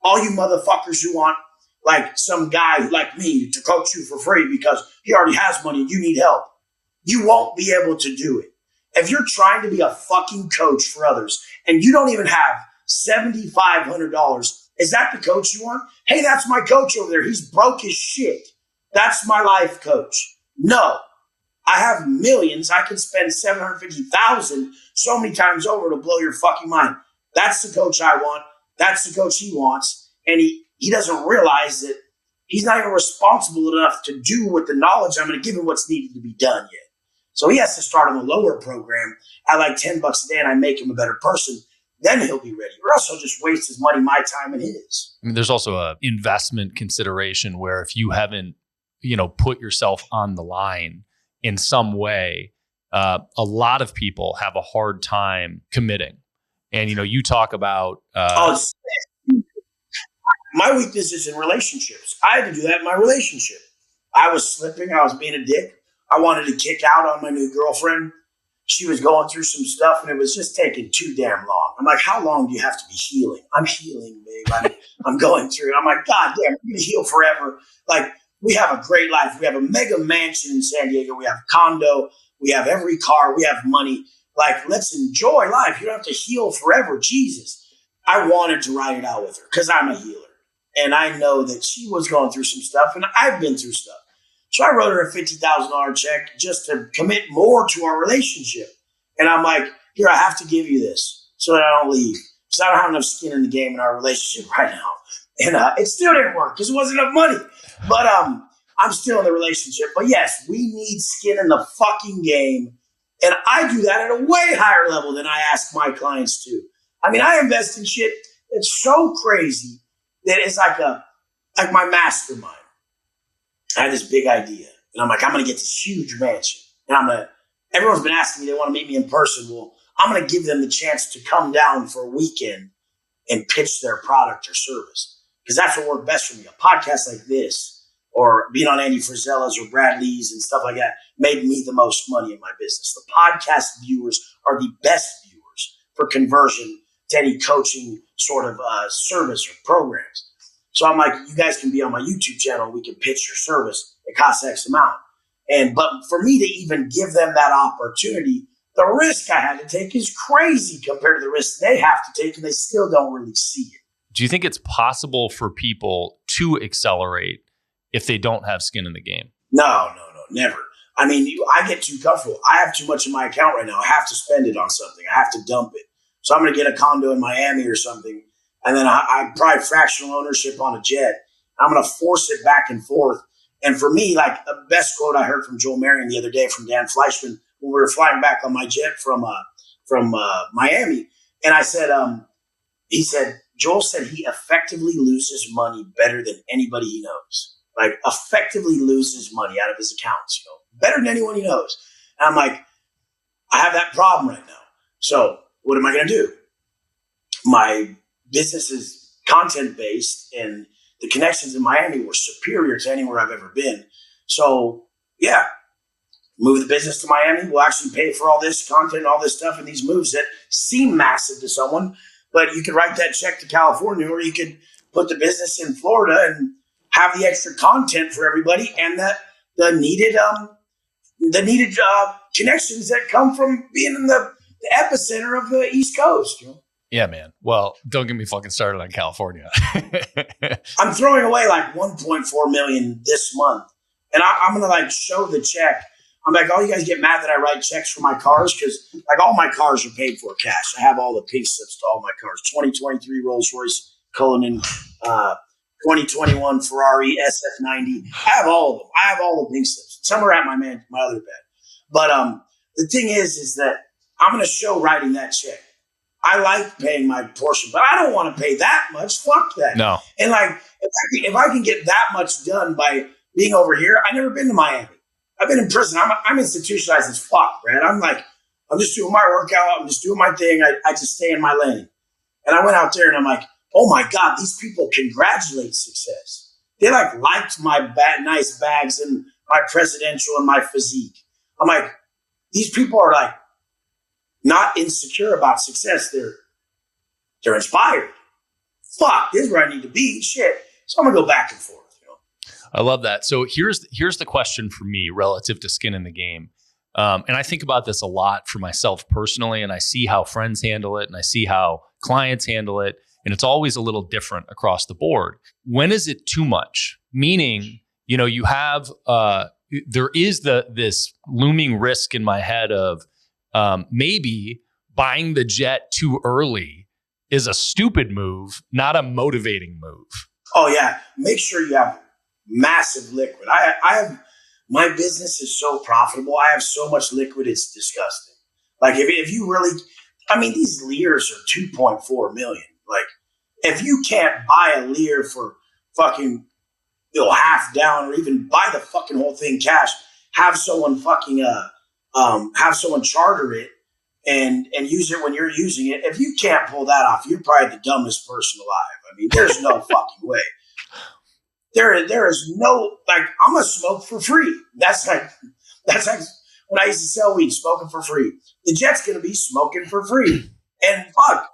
All you motherfuckers who want like some guy like me to coach you for free because he already has money and you need help, you won't be able to do it. If you're trying to be a fucking coach for others and you don't even have $7,500, is that the coach you want? Hey, that's my coach over there. He's broke as shit. That's my life coach. No, I have millions. I can spend 750,000 so many times over to blow your fucking mind. That's the coach I want. That's the coach he wants. And he doesn't realize that he's not even responsible enough to do with the knowledge I'm going to give him what's needed to be done yet. So he has to start on a lower program at like $10 a day, and I make him a better person. Then he'll be ready. Or else he'll just waste his money, my time, and his. I mean, there's also a investment consideration where if you haven't, put yourself on the line in some way, a lot of people have a hard time committing. And, you talk about... my weakness is in relationships. I had to do that in my relationship. I was slipping. I was being a dick. I wanted to kick out on my new girlfriend. She was going through some stuff, and it was just taking too damn long. I'm like, how long do you have to be healing? I'm healing, babe. I'm going through it. I'm like, God damn, we're going to heal forever. Like, we have a great life. We have a mega mansion in San Diego. We have a condo. We have every car. We have money. Like, let's enjoy life. You don't have to heal forever. Jesus. I wanted to ride it out with her because I'm a healer. And I know that she was going through some stuff, and I've been through stuff. So I wrote her a $50,000 check just to commit more to our relationship. And I'm like, here, I have to give you this so that I don't leave. Because I don't have enough skin in the game in our relationship right now. And it still didn't work because it wasn't enough money. But I'm still in the relationship. But yes, we need skin in the fucking game. And I do that at a way higher level than I ask my clients to. I mean, I invest in shit that's so crazy that it's like my mastermind. I had this big idea, and I'm like, I'm going to get this huge mansion, and everyone's been asking me, they want to meet me in person. Well, I'm going to give them the chance to come down for a weekend and pitch their product or service, because that's what worked best for me. A podcast like this, or being on Andy Frisella's or Brad Lee's and stuff like that, made me the most money in my business. The podcast viewers are the best viewers for conversion to any coaching sort of service or programs. So I'm like, you guys can be on my YouTube channel. We can pitch your service. It costs X amount. But for me to even give them that opportunity, the risk I had to take is crazy compared to the risk they have to take, and they still don't really see it. Do you think it's possible for people to accelerate if they don't have skin in the game? No, never. I mean, I get too comfortable. I have too much in my account right now. I have to spend it on something. I have to dump it. So I'm going to get a condo in Miami or something. And then I probably fractional ownership on a jet. I'm going to force it back and forth. And for me, like the best quote I heard from Joel Marion the other day from Dan Fleischman when we were flying back on my jet from Miami. And I said, Joel said he effectively loses money better than anybody he knows. Like effectively loses money out of his accounts, better than anyone he knows. And I'm like, I have that problem right now. So what am I going to do? My business is content-based, and the connections in Miami were superior to anywhere I've ever been. So, yeah, move the business to Miami. We'll actually pay for all this content and all this stuff and these moves that seem massive to someone. But you could write that check to California, or you could put the business in Florida and have the extra content for everybody and the needed connections that come from being in the epicenter of the East Coast. Yeah, man. Well, don't get me fucking started on California. I'm throwing away like $1.4 million this month. And I'm going to show the check. I'm like, oh, you guys get mad that I write checks for my cars? Because all my cars are paid for cash. I have all the pink slips to all my cars. 2023 Rolls Royce Cullinan, 2021 Ferrari SF90. I have all of them. I have all the pink slips. Some are at my other bed. But the thing is that I'm going to show writing that check. I like paying my portion, but I don't want to pay that much. Fuck that. No. And if I can get that much done by being over here, I've never been to Miami. I've been in prison. I'm institutionalized as fuck, Brad. I'm just doing my workout. I'm just doing my thing. I just stay in my lane. And I went out there and I'm like, oh my God, these people congratulate success. They liked my nice bags and my presidential and my physique. I'm like, these people are not insecure about success. They're inspired. Fuck, this is where I need to be. Shit. So I'm gonna go back and forth. I love that. So here's the question for me relative to skin in the game. And I think about this a lot for myself personally, and I see how friends handle it and I see how clients handle it. And it's always a little different across the board. When is it too much? Meaning, you have there is this looming risk in my head of maybe buying the jet too early is a stupid move, not a motivating move. Oh yeah, make sure you have massive liquid. I have, my business is so profitable. I have so much liquid, it's disgusting. Like if you really, I mean, these Lears are 2.4 million. Like if you can't buy a Lear for fucking, half down, or even buy the fucking whole thing cash, have someone fucking have someone charter it and use it when you're using it. If you can't pull that off, you're probably the dumbest person alive. I mean, there's no fucking way. There is no, like, I'm gonna smoke for free. That's like when I used to sell weed, smoking for free. The jet's gonna be smoking for free, and fuck,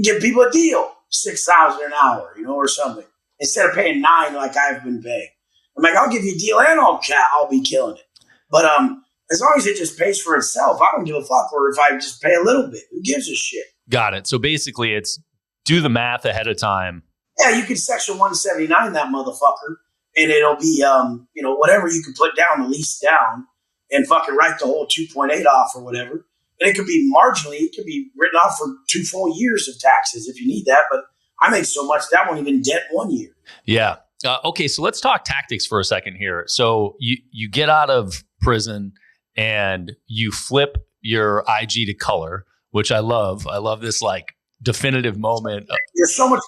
give people a deal, $6,000 an hour, or something, instead of paying $9,000 like I've been paying. I'm like, I'll give you a deal and I'll be killing it. But as long as it just pays for itself, I don't give a fuck. Or if I just pay a little bit, who gives a shit? Got it. So basically, it's do the math ahead of time. Yeah, you can Section 179 that motherfucker, and it'll be, whatever you can put down, the lease down, and fucking write the whole 2.8 off or whatever. And it could be marginally, it could be written off for 2 full years of taxes if you need that. But I make so much that won't even dent 1 year. Yeah. Okay, so let's talk tactics for a second here. So you get out of prison and you flip your IG to color, which I love. I love this like definitive moment. There's so much.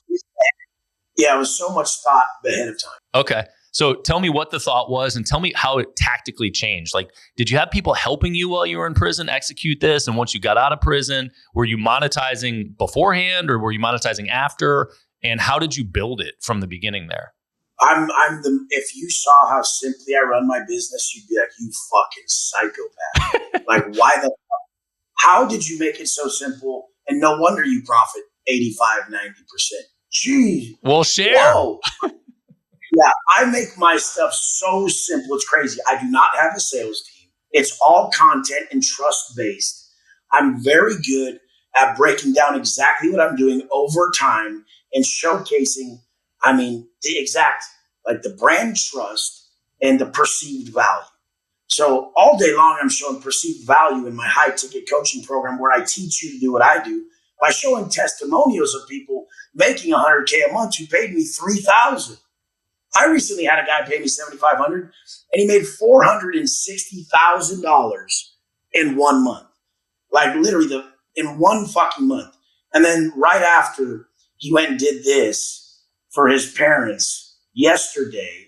Yeah, it was so much thought ahead of time. Okay. So tell me what the thought was and tell me how it tactically changed. Like, did you have people helping you while you were in prison execute this? And once you got out of prison, were you monetizing beforehand or were you monetizing after? And how did you build it from the beginning there? If you saw how simply I run my business, you'd be like, you fucking psychopath. Like, how did you make it so simple? And no wonder you profit 85, 90%. Jeez. Well, share. Whoa. Yeah, I make my stuff so simple. It's crazy. I do not have a sales team. It's all content and trust based. I'm very good at breaking down exactly what I'm doing over time and showcasing, the exact, like the brand trust and the perceived value. So all day long, I'm showing perceived value in my high ticket coaching program where I teach you to do what I do by showing testimonials of people making $100K a month who paid me $3,000. I recently had a guy pay me $7,500 and he made $460,000 in 1 month. Like literally in 1 fucking month. And then right after he went and did this for his parents yesterday,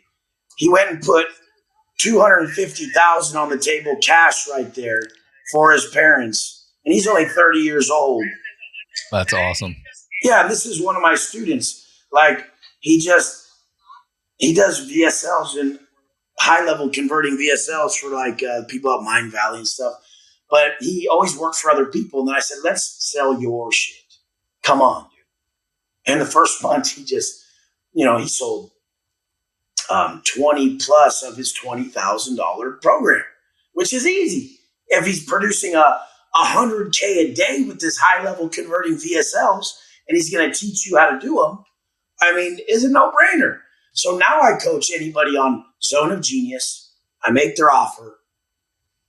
he went and put $250,000 on the table cash right there for his parents. And he's only 30 years old. That's awesome. Yeah, this is one of my students. Like he does VSLs and high level converting VSLs for like people at Mind Valley and stuff. But he always worked for other people. And then I said, let's sell your shit. Come on, dude. And the first month he just, he sold 20 plus of his $20,000 program, which is easy. If he's producing $100K a day with this high level converting VSLs and he's going to teach you how to do them, it's a no brainer. So now I coach anybody on Zone of Genius. I make their offer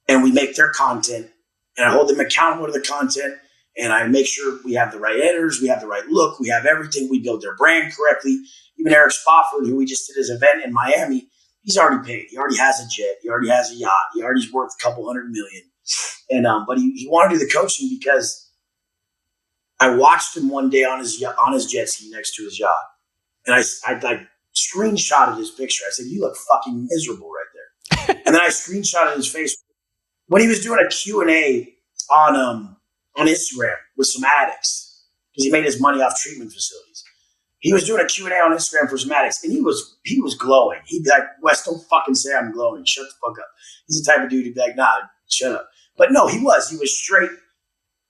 and we make their content and I hold them accountable to the content and I make sure we have the right editors, we have the right look, we have everything, we build their brand correctly. Even Eric Spofford, who we just did his event in Miami, he's already paid. He already has a jet. He already has a yacht. He already's worth a couple $100 million. And but he wanted to do the coaching because I watched him one day on his jet ski next to his yacht. And I screenshotted his picture. I said, you look fucking miserable right there. And then I screenshotted his face when he was doing a Q&A on Instagram with some addicts because he made his money off treatment facilities. He was doing a Q&A on Instagram for some addicts and he was glowing. He'd be like, Wes, don't fucking say I'm glowing. Shut the fuck up. He's the type of dude who'd be like, nah, shut up. But no, he was straight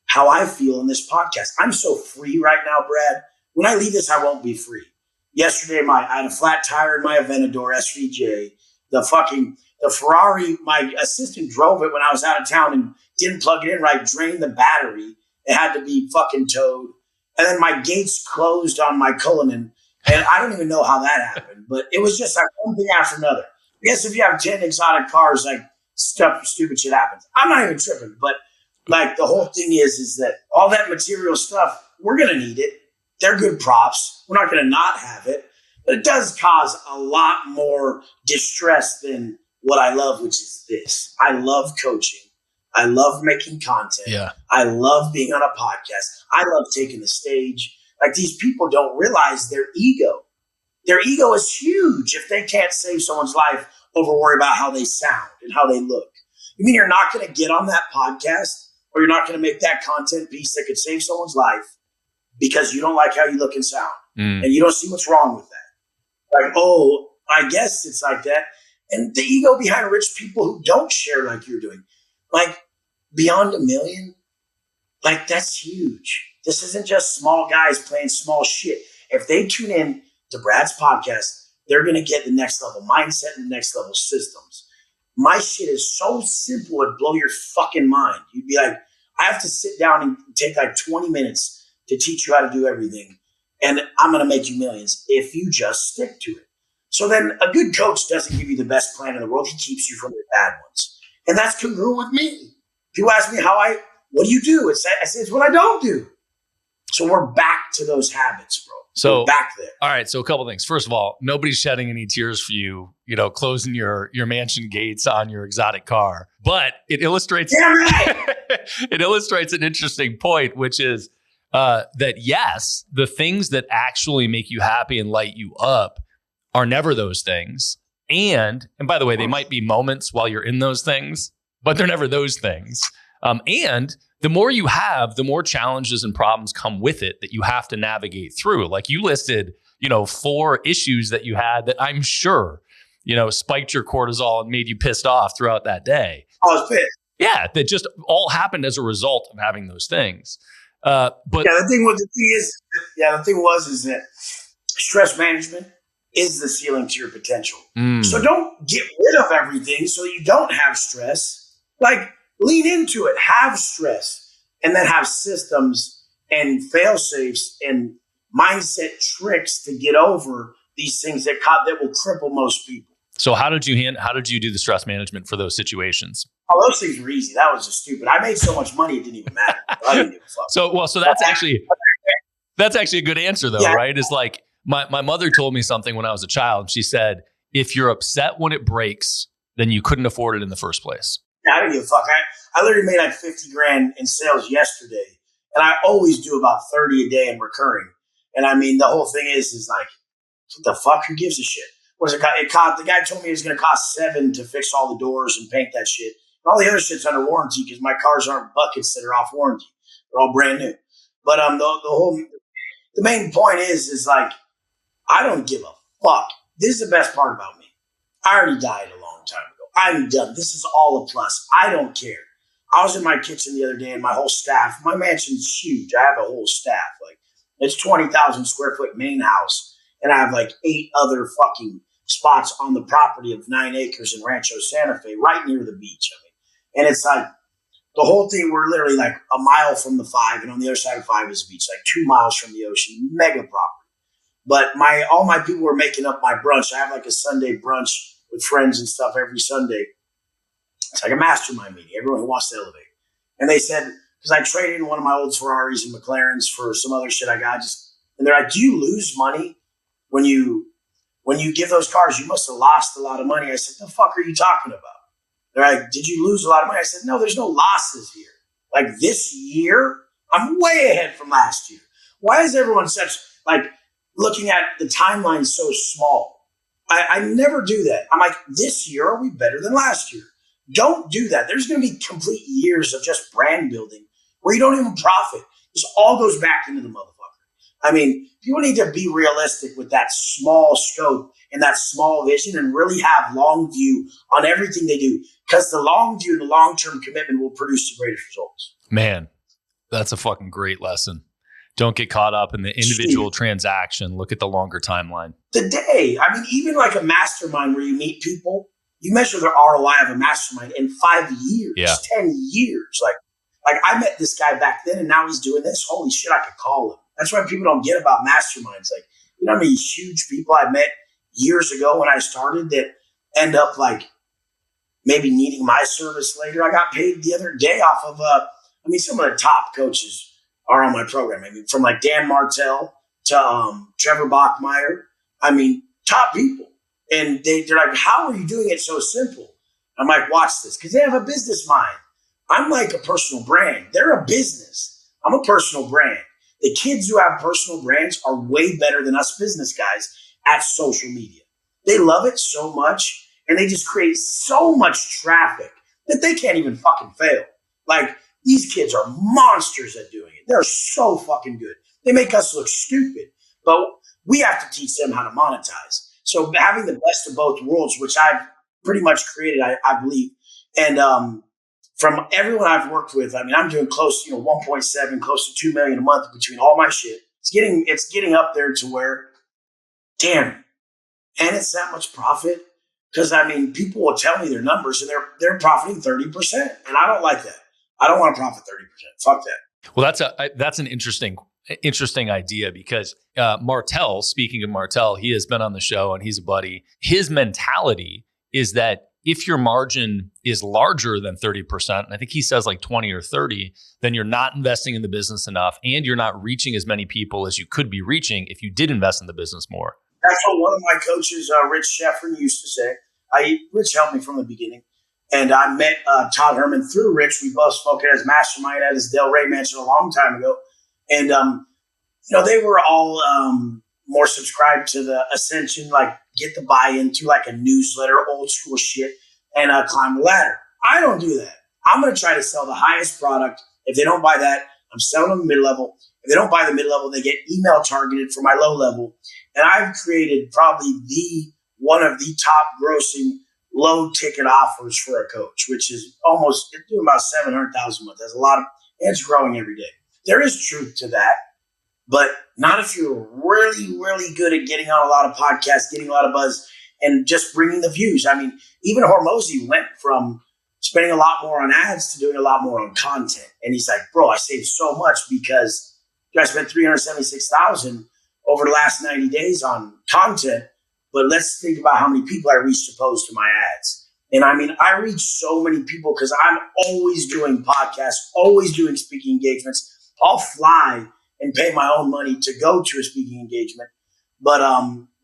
how I feel in this podcast. I'm so free right now, Brad. When I leave this, I won't be free. Yesterday, I had a flat tire in my Aventador SVJ. The Ferrari, my assistant drove it when I was out of town and didn't plug it in right, drained the battery. It had to be fucking towed. And then my gates closed on my Cullinan. And I don't even know how that happened. But it was just like one thing after another. Yes, if you have 10 exotic cars, like stuff, stupid shit happens. I'm not even tripping, but like the whole thing is that all that material stuff, we're going to need it. They're good props. We're not going to not have it, but it does cause a lot more distress than what I love, which is this. I love coaching. I love making content. Yeah. I love being on a podcast. I love taking the stage. Like these people don't realize their ego. Their ego is huge if they can't save someone's life over worry about how they sound and how they look. You mean you're not going to get on that podcast or you're not going to make that content piece that could save someone's life because you don't like how you look and sound and you don't see what's wrong with that? Like, oh, I guess it's like that. And the ego behind rich people who don't share like you're doing, like beyond $1 million, like that's huge. This isn't just small guys playing small shit. If they tune in to Brad's podcast, they're going to get the next level mindset and the next level systems. My shit is so simple, it'd blow your fucking mind. You'd be like, I have to sit down and take like 20 minutes to teach you how to do everything. And I'm going to make you millions if you just stick to it. So then a good coach doesn't give you the best plan in the world. He keeps you from the bad ones. And that's congruent with me. People ask me what do you do? I say, it's what I don't do. So we're back to those habits, bro. So we're back there. All right. So a couple things. First of all, nobody's shedding any tears for you, closing your mansion gates on your exotic car, but it illustrates, it illustrates an interesting point, which is that yes, the things that actually make you happy and light you up are never those things. And by the way, they might be moments while you're in those things, but they're never those things. And the more you have, the more challenges and problems come with it that you have to navigate through. Like you listed, 4 issues that you had that I'm sure, spiked your cortisol and made you pissed off throughout that day. I was pissed. Yeah, that just all happened as a result of having those things. But the thing was that stress management is the ceiling to your potential. So don't get rid of everything so you don't have stress. Like lean into it, have stress, and then have systems and fail safes and mindset tricks to get over these things that will cripple most people. So how did you do the stress management for those situations? Oh, those things were easy. That was just stupid. I made so much money it didn't even matter. I didn't give a fuck. So that's actually a good answer though, right? It's like my mother told me something when I was a child. She said, if you're upset when it breaks, then you couldn't afford it in the first place. I don't give a fuck. I literally made like 50 grand in sales yesterday, and I always do about 30 a day in recurring. And I mean, the whole thing is like, what the fuck? Who gives a shit? What does it cost? The guy told me it was going to cost $7 to fix all the doors and paint that shit. And all the other shit's under warranty because my cars aren't buckets that are off warranty. They're all brand new. But the main point is like, I don't give a fuck. This is the best part about me. I already died a long time ago. I'm done. This is all a plus. I don't care. I was in my kitchen the other day and my whole staff, my mansion's huge. I have a whole staff. Like it's 20,000 square foot main house. And I have like 8 other fucking spots on the property of 9 acres in Rancho Santa Fe, right near the beach. I mean, and it's like the whole thing, we're literally like a mile from the 5, and on the other side of 5 is the beach, like 2 miles from the ocean, mega property. But all my people were making up my brunch. I have like a Sunday brunch with friends and stuff every Sunday. It's like a mastermind meeting, everyone who wants to elevate. And they said, because I traded in one of my old Ferraris and McLarens for some other shit I got, and they're like, do you lose money when you give those cars? You must have lost a lot of money. I said, the fuck are you talking about? They're like, did you lose a lot of money? I said, no, there's no losses here. Like this year, I'm way ahead from last year. Why is everyone looking at the timeline so small? I never do that. I'm like, this year, are we better than last year? Don't do that. There's going to be complete years of just brand building where you don't even profit. This all goes back into the motherfucker. I mean, people need to be realistic with that small scope and that small vision and really have long view on everything they do, because the long view and the long-term commitment will produce the greatest results. Man, that's a fucking great lesson. Don't get caught up in the individual transaction. Look at the longer timeline. The day, I mean, even like a mastermind where you meet people, you measure the ROI of a mastermind in 5 years, 10 years. Like I met this guy back then and now he's doing this. Holy shit, I could call him. That's why people don't get about masterminds. Like, you know how many huge people I met years ago when I started that end up like maybe needing my service later. I got paid the other day off of, some of the top coaches are on my program. I mean, from like Dan Martel to Trevor Bachmeyer. I mean, top people. And they're like, how are you doing it so simple? I'm like, watch this, because they have a business mind. I'm like a personal brand. They're a business. I'm a personal brand. The kids who have personal brands are way better than us business guys at social media. They love it so much, and they just create so much traffic that they can't even fucking fail. Like, these kids are monsters at doing it. They're so fucking good. They make us look stupid, but we have to teach them how to monetize. So having the best of both worlds, which I've pretty much created, I believe. And from everyone I've worked with, I mean, I'm doing close, 1.7, close to 2 million a month between all my shit. It's getting up there to where, damn, and it's that much profit. Because I mean, people will tell me their numbers and they're profiting 30%. And I don't like that. I don't want to profit 30%. Fuck that. Well, that's an interesting idea, because Martel, speaking of Martel, he has been on the show and he's a buddy. His mentality is that if your margin is larger than 30%, and I think he says like 20 or 30, then you're not investing in the business enough and you're not reaching as many people as you could be reaching if you did invest in the business more. That's what one of my coaches, Rich Sheffrin, used to say. Rich helped me from the beginning. And I met Todd Herman through Rich. We both spoke at his mastermind at his Del Rey mansion a long time ago. And, they were all more subscribed to the Ascension, like get the buy-in through like a newsletter, old school shit, and climb the ladder. I don't do that. I'm going to try to sell the highest product. If they don't buy that, I'm selling them mid-level. If they don't buy the mid-level, they get email targeted for my low level. And I've created probably one of the top grossing low ticket offers for a coach, which is it's doing about 700,000 a month. There's a lot of, and it's growing every day. There is truth to that, but not if you're really, really good at getting on a lot of podcasts, getting a lot of buzz, and just bringing the views. I mean, even Hormozy went from spending a lot more on ads to doing a lot more on content. And he's like, bro, I saved so much because I spent $376,000 over the last 90 days on content. But let's think about how many people I reached opposed to my ads. And I mean, I reach so many people because I'm always doing podcasts, always doing speaking engagements. I'll fly and pay my own money to go to a speaking engagement. But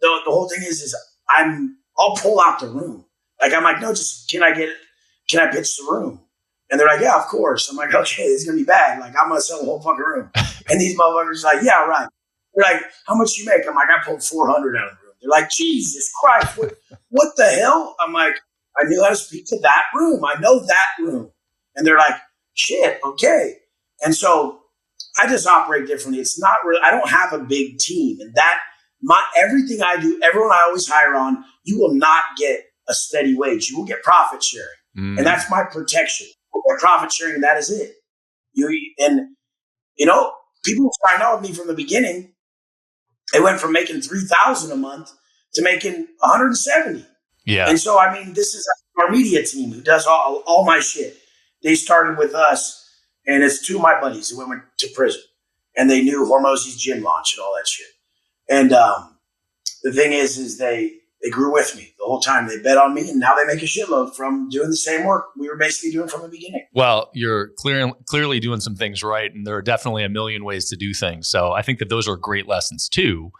the whole thing is I'll pull out the room. Like, I'm like, no, just can I pitch the room? And they're like, yeah, of course. I'm like, okay, this is going to be bad. Like, I'm going to sell the whole fucking room. And these motherfuckers are like, yeah, right. They're like, how much you make? I'm like, I pulled 400 out of the room. They're like, Jesus Christ, what the hell? I'm like, I knew how to speak to that room. I know that room. And they're like, shit, okay. And so I just operate differently. It's not really, I don't have a big team. And everything I do, everyone I always hire on, you will not get a steady wage. You will get profit sharing. And that's my protection. We'll get profit sharing, and that is it. People sign on with me from the beginning. It went from making $3,000 a month to making $170. Yeah. And so, I mean, this is our media team who does all my shit. They started with us, and it's two of my buddies who went to prison, and they knew Hormozy's gym launch and all that shit. And the thing is they grew with me the whole time. They bet on me, and now they make a shitload from doing the same work we were basically doing from the beginning. Well, you're clearly doing some things right, and there are definitely a million ways to do things. So I think that those are great lessons too,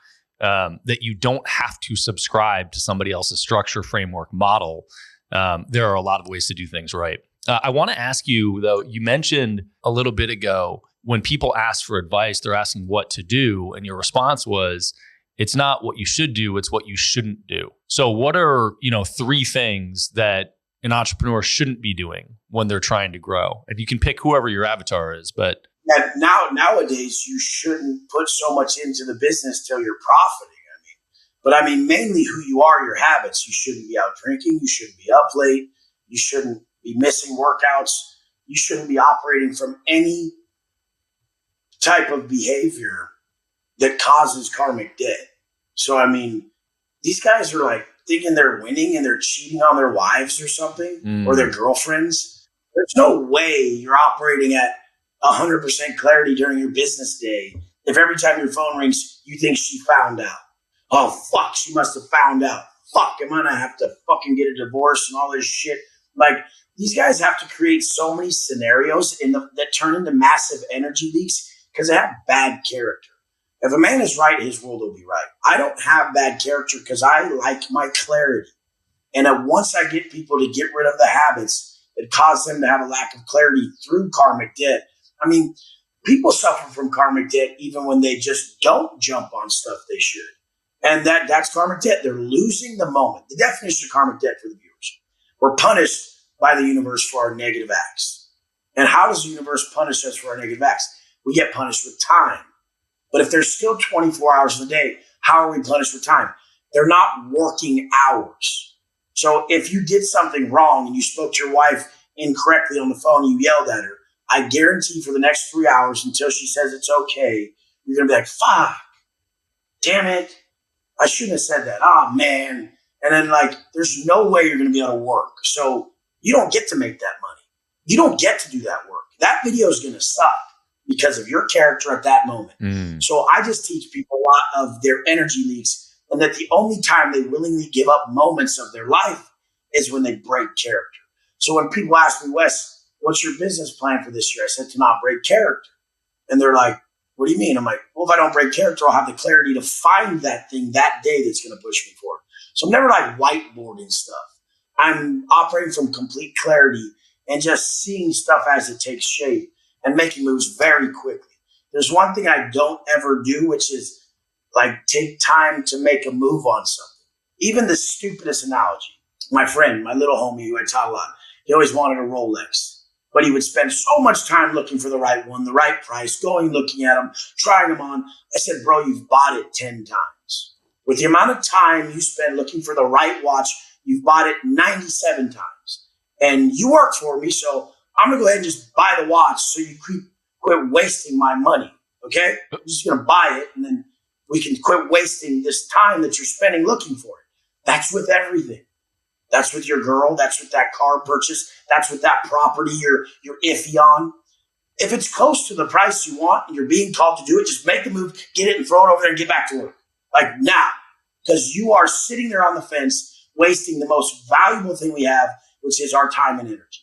that you don't have to subscribe to somebody else's structure, framework, model. There are a lot of ways to do things right. I want to ask you, though, you mentioned a little bit ago, when people ask for advice, they're asking what to do, and your response was, it's not what you should do, it's what you shouldn't do. So what are, 3 things that an entrepreneur shouldn't be doing when they're trying to grow? And you can pick whoever your avatar is, but nowadays you shouldn't put so much into the business till you're profiting. Mainly who you are, your habits. You shouldn't be out drinking. You shouldn't be up late. You shouldn't be missing workouts. You shouldn't be operating from any type of behavior that causes karmic debt. So, these guys are like thinking they're winning and they're cheating on their wives or something, or their girlfriends. There's no way you're operating at 100% clarity during your business day if every time your phone rings, you think she found out. Oh, fuck, she must have found out. fuck, am I going to have to fucking get a divorce and all this shit? Like, these guys have to create so many scenarios that turn into massive energy leaks because they have bad character. If a man is right, his world will be right. I don't have bad character because I like my clarity. And once I get people to get rid of the habits that cause them to have a lack of clarity through karmic debt, I mean, people suffer from karmic debt even when they just don't jump on stuff they should. And that's karmic debt. They're losing the moment. The definition of karmic debt for the viewers. We're punished by the universe for our negative acts. And how does the universe punish us for our negative acts? We get punished with time. But if there's still 24 hours in the day, how are we punished with time? They're not working hours. So if you did something wrong and you spoke to your wife incorrectly on the phone, you yelled at her, I guarantee for the next 3 hours until she says it's okay, you're going to be like, fuck, damn it. I shouldn't have said that. Oh, man. And then, like, there's no way you're going to be able to work. So you don't get to make that money. You don't get to do that work. That video is going to suck because of your character at that moment. So I just teach people a lot of their energy leaks, and that the only time they willingly give up moments of their life is when they break character. So when people ask me, Wes, what's your business plan for this year? I said, to not break character. And they're like, what do you mean? I'm like, well, if I don't break character, I'll have the clarity to find that thing that day that's going to push me forward. So I'm never like whiteboarding stuff. I'm operating from complete clarity and just seeing stuff as it takes shape and making moves very quickly. There's one thing I don't ever do, which is like take time to make a move on something. Even the stupidest analogy. My friend, my little homie who I taught a lot, he always wanted a Rolex. But he would spend so much time looking for the right one, the right price, going, looking at them, trying them on. I said, bro, you've bought it 10 times. With the amount of time you spend looking for the right watch, you've bought it 97 times. And you work for me, so I'm going to go ahead and just buy the watch so you quit wasting my money, okay? I'm just going to buy it, and then we can quit wasting this time that you're spending looking for it. That's with everything. That's with your girl. That's with that car purchase. That's with that property you're iffy on. If it's close to the price you want and you're being called to do it, just make the move, get it and throw it over there and get back to work. Like now. Because you are sitting there on the fence, wasting the most valuable thing we have, which is our time and energy.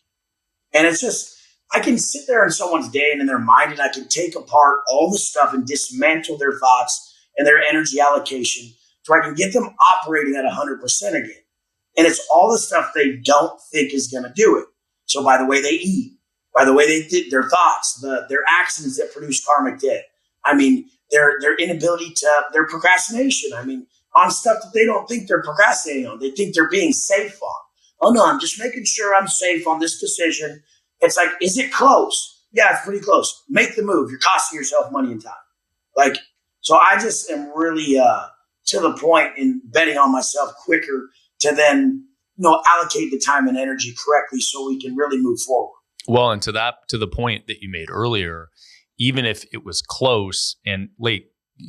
And it's just, I can sit there in someone's day and in their mind, and I can take apart all the stuff and dismantle their thoughts and their energy allocation so I can get them operating at 100% again. And it's all the stuff they don't think is going to do it. So by the way they eat, by the way they did their thoughts, their actions that produce karmic debt. I mean, their inability to, their procrastination. I mean, on stuff that they don't think they're procrastinating on. They think they're being safe on. Oh no, I'm just making sure I'm safe on this decision. It's like, is it close? Yeah, it's pretty close. Make the move. You're costing yourself money and time. Like, so I just am really to the point in betting on myself quicker to then, allocate the time and energy correctly so we can really move forward. Well, and to the point that you made earlier, even if it was close and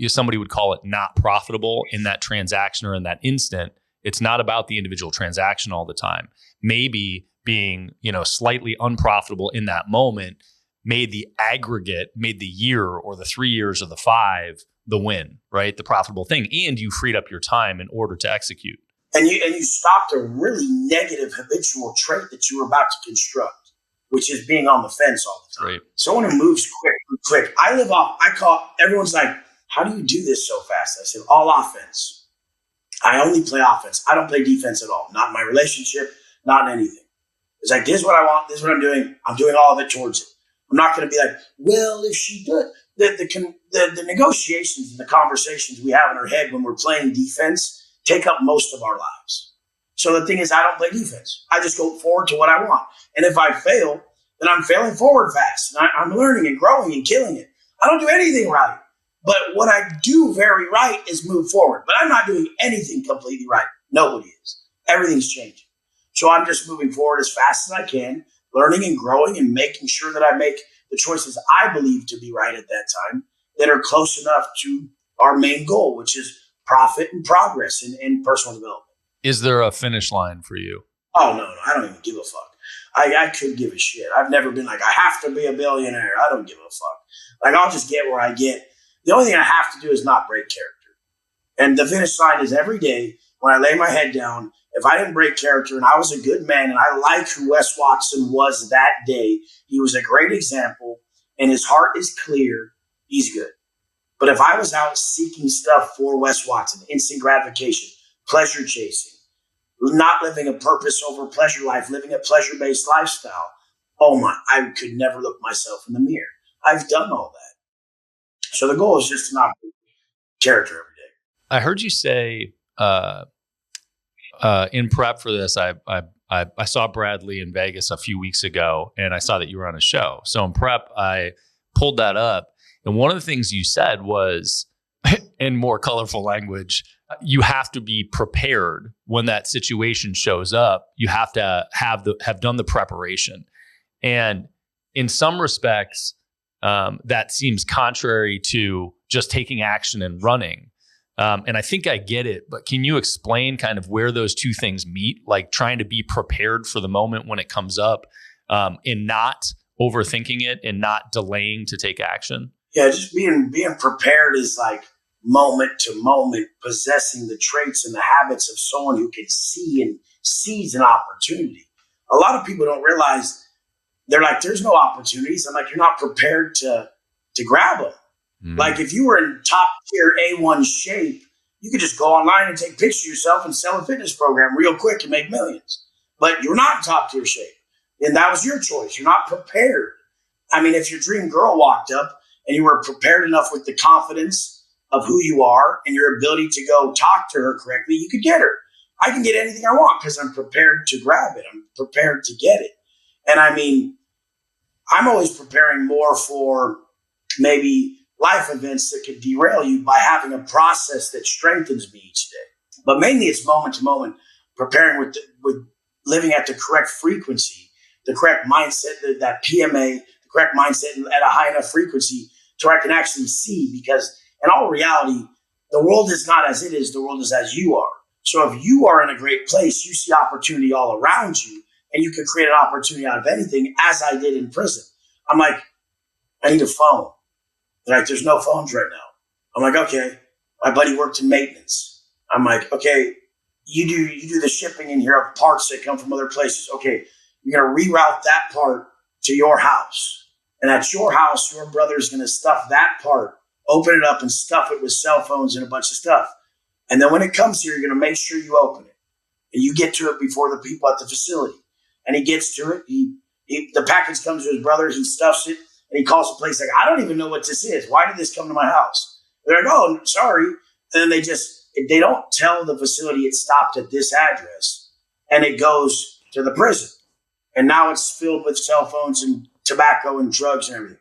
somebody would call it not profitable in that transaction or in that instant, it's not about the individual transaction all the time. Maybe being, slightly unprofitable in that moment made the year or the 3 years or the 5 the win, right? The profitable thing. And you freed up your time in order to execute. And you stopped a really negative habitual trait that you were about to construct, which is being on the fence all the time. Right. Someone who moves quick. Everyone's like, how do you do this so fast? I said, all offense. I only play offense. I don't play defense at all. Not in my relationship, not in anything. It's like, this is what I want. This is what I'm doing. I'm doing all of it towards it. I'm not going to be like, well, if she did. The negotiations and the conversations we have in our head when we're playing defense take up most of our lives. So the thing is, I don't play defense. I just go forward to what I want. And if I fail, then I'm failing forward fast. And I'm learning and growing and killing it. I don't do anything right. But what I do very right is move forward. But I'm not doing anything completely right. Nobody is. Everything's changing. So I'm just moving forward as fast as I can, learning and growing and making sure that I make the choices I believe to be right at that time that are close enough to our main goal, which is profit and progress in personal development. Is there a finish line for you? Oh, no, I don't even give a fuck. I could give a shit. I've never been like, I have to be a billionaire. I don't give a fuck. Like, I'll just get where I get. The only thing I have to do is not break character. And the finish line is every day when I lay my head down, if I didn't break character and I was a good man and I like who Wes Watson was that day, he was a great example and his heart is clear, he's good. But if I was out seeking stuff for Wes Watson, instant gratification, pleasure chasing, not living a purpose over pleasure life, living a pleasure-based lifestyle, oh my, I could never look myself in the mirror. I've done all that. So the goal is just to not break character every day. I heard you say in prep for this, I saw Bradley in Vegas a few weeks ago, and I saw that you were on a show. So in prep, I pulled that up. And one of the things you said was, in more colorful language, you have to be prepared when that situation shows up. You have to have done the preparation. And in some respects, that seems contrary to just taking action and running. And I think I get it, but can you explain kind of where those two things meet? Like trying to be prepared for the moment when it comes up, and not overthinking it and not delaying to take action? Yeah, just being prepared is like moment to moment, possessing the traits and the habits of someone who can see and sees an opportunity. A lot of people don't realize, they're like, there's no opportunities. I'm like, you're not prepared to grab them. Mm-hmm. Like if you were in top tier A1 shape, you could just go online and take pictures of yourself and sell a fitness program real quick and make millions. But you're not in top tier shape. And that was your choice. You're not prepared. I mean, if your dream girl walked up and you were prepared enough with the confidence of who you are and your ability to go talk to her correctly, you could get her. I can get anything I want because I'm prepared to grab it. I'm prepared to get it. And I mean, I'm always preparing more for maybe life events that could derail you by having a process that strengthens me each day. But mainly it's moment to moment, preparing with living at the correct frequency, the correct mindset, that PMA, the correct mindset at a high enough frequency to where I can actually see. Because in all reality, the world is not as it is, the world is as you are. So if you are in a great place, you see opportunity all around you, and you can create an opportunity out of anything, as I did in prison. I'm like, I need a phone. They're like, there's no phones right now. I'm like, okay. My buddy worked in maintenance. I'm like, okay, you do the shipping in here of parts that come from other places. Okay, you're going to reroute that part to your house. And at your house, your brother's going to stuff that part, open it up and stuff it with cell phones and a bunch of stuff. And then when it comes here, you're going to make sure you open it. And you get to it before the people at the facility. And he gets to it. The package comes to his brother. He stuffs it. And he calls the place like, I don't even know what this is. Why did this come to my house? They're like, oh, sorry. And then they don't tell the facility it stopped at this address. And it goes to the prison. And now it's filled with cell phones and tobacco and drugs and everything.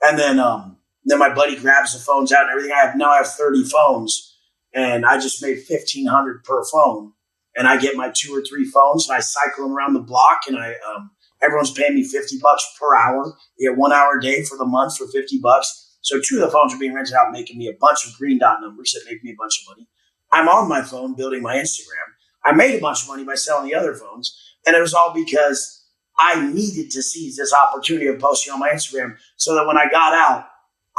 And then my buddy grabs the phones out and everything. I have 30 phones. And I just made $1,500 per phone. And I get my 2 or 3 phones and I cycle them around the block. And everyone's paying me $50 per hour. You get 1 hour a day for the month for $50. So 2 of the phones are being rented out, making me a bunch of green dot numbers that make me a bunch of money. I'm on my phone building my Instagram. I made a bunch of money by selling the other phones. And it was all because I needed to seize this opportunity of posting on my Instagram so that when I got out,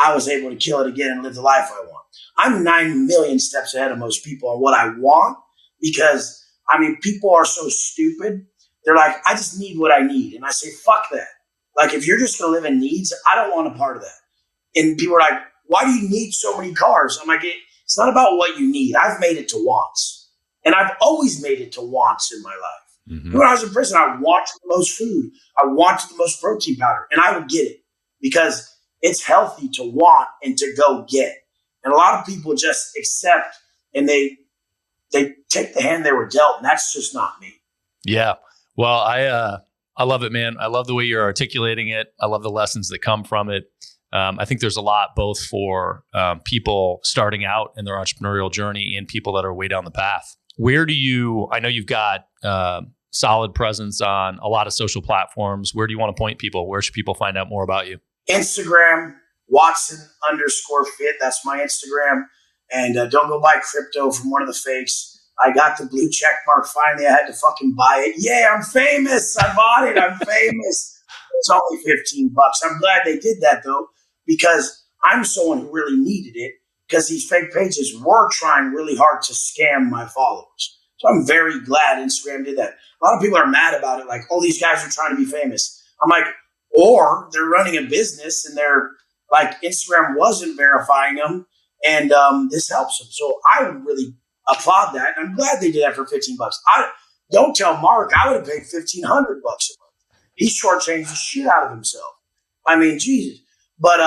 I was able to kill it again and live the life I want. I'm 9 million steps ahead of most people on what I want because, I mean, people are so stupid. They're like, I just need what I need. And I say, fuck that. Like, if you're just going to live in needs, I don't want a part of that. And people are like, why do you need so many cars? I'm like, it's not about what you need. I've made it to wants. And I've always made it to wants in my life. Mm-hmm. When I was in prison, I wanted the most food. I wanted the most protein powder. And I would get it because it's healthy to want and to go get. And a lot of people just accept and they take the hand they were dealt. And that's just not me. Yeah. Well, I love it, man. I love the way you're articulating it. I love the lessons that come from it. I think there's a lot both for people starting out in their entrepreneurial journey and people that are way down the path. I know you've got solid presence on a lot of social platforms. Where do you want to point people? Where should people find out more about you? Instagram, Watson_fit. That's my Instagram. And don't go buy crypto from one of the fakes. I got the blue check mark. Finally, I had to fucking buy it. Yeah, I'm famous. I bought it. I'm famous. It's only $15. I'm glad they did that, though, because I'm someone who really needed it because these fake pages were trying really hard to scam my followers. So I'm very glad Instagram did that. A lot of people are mad about it. Like, oh, these guys are trying to be famous. I'm like, or they're running a business and they're like, Instagram wasn't verifying them. And this helps them. So I really applaud that. And I'm glad they did that for $15. Don't tell Mark I would have paid $1,500 a month. He shortchanged the shit out of himself. I mean, Jesus. But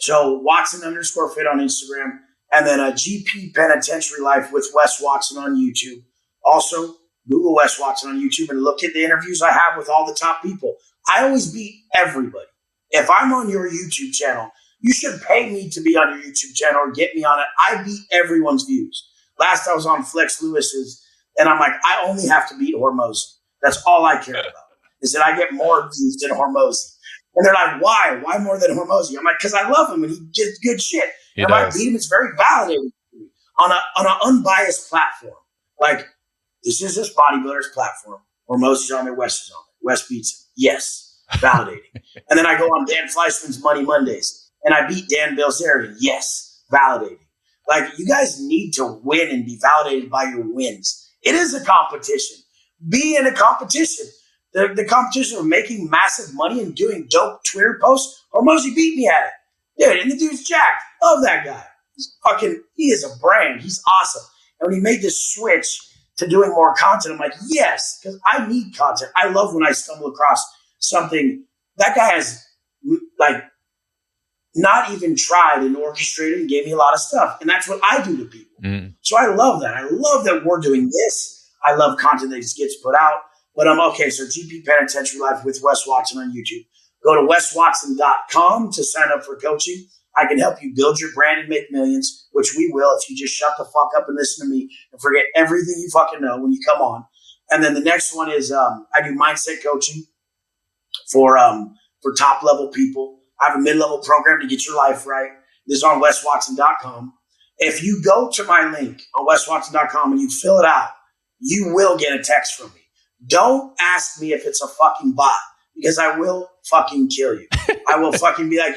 so Watson_fit on Instagram, and then a GP Penitentiary Life with Wes Watson on YouTube. Also, Google Wes Watson on YouTube and look at the interviews I have with all the top people. I always beat everybody. If I'm on your YouTube channel, you should pay me to be on your YouTube channel or get me on it. I beat everyone's views. Last I was on Flex Lewis's, and I'm like, I only have to beat Hormozy. That's all I care about, is that I get more views than Hormozy. And they're like, why? Why more than Hormozy? I'm like, because I love him and he gets good shit. And if I beat him, it's very validating on an unbiased platform. Like, this is this bodybuilder's platform. Hormozy's on there, Wes is on there. Wes beats him. Yes, validating. And then I go on Dan Fleischman's Money Mondays, and I beat Dan Bilzerian. Yes, validating. Like, you guys need to win and be validated by your wins. It is a competition. Be in a competition. The competition of making massive money and doing dope Twitter posts. Hormozy beat me at it. Dude, and the dude's jacked. Love that guy. He is a brand. He's awesome. And when he made this switch to doing more content, I'm like, yes, because I need content. I love when I stumble across something. That guy has, like, not even tried and orchestrated and gave me a lot of stuff. And that's what I do to people. So I love that. I love that we're doing this. I love content that gets put out. But I'm okay. So GP Penitentiary Life with Wes Watson on YouTube. Go to weswatson.com to sign up for coaching. I can help you build your brand and make millions, which we will if you just shut the fuck up and listen to me and forget everything you fucking know when you come on. And then the next one is I do mindset coaching for top level people. I have a mid-level program to get your life right. This is on weswatson.com. If you go to my link on weswatson.com and you fill it out, you will get a text from me. Don't ask me if it's a fucking bot, because I will fucking kill you. I will fucking be like,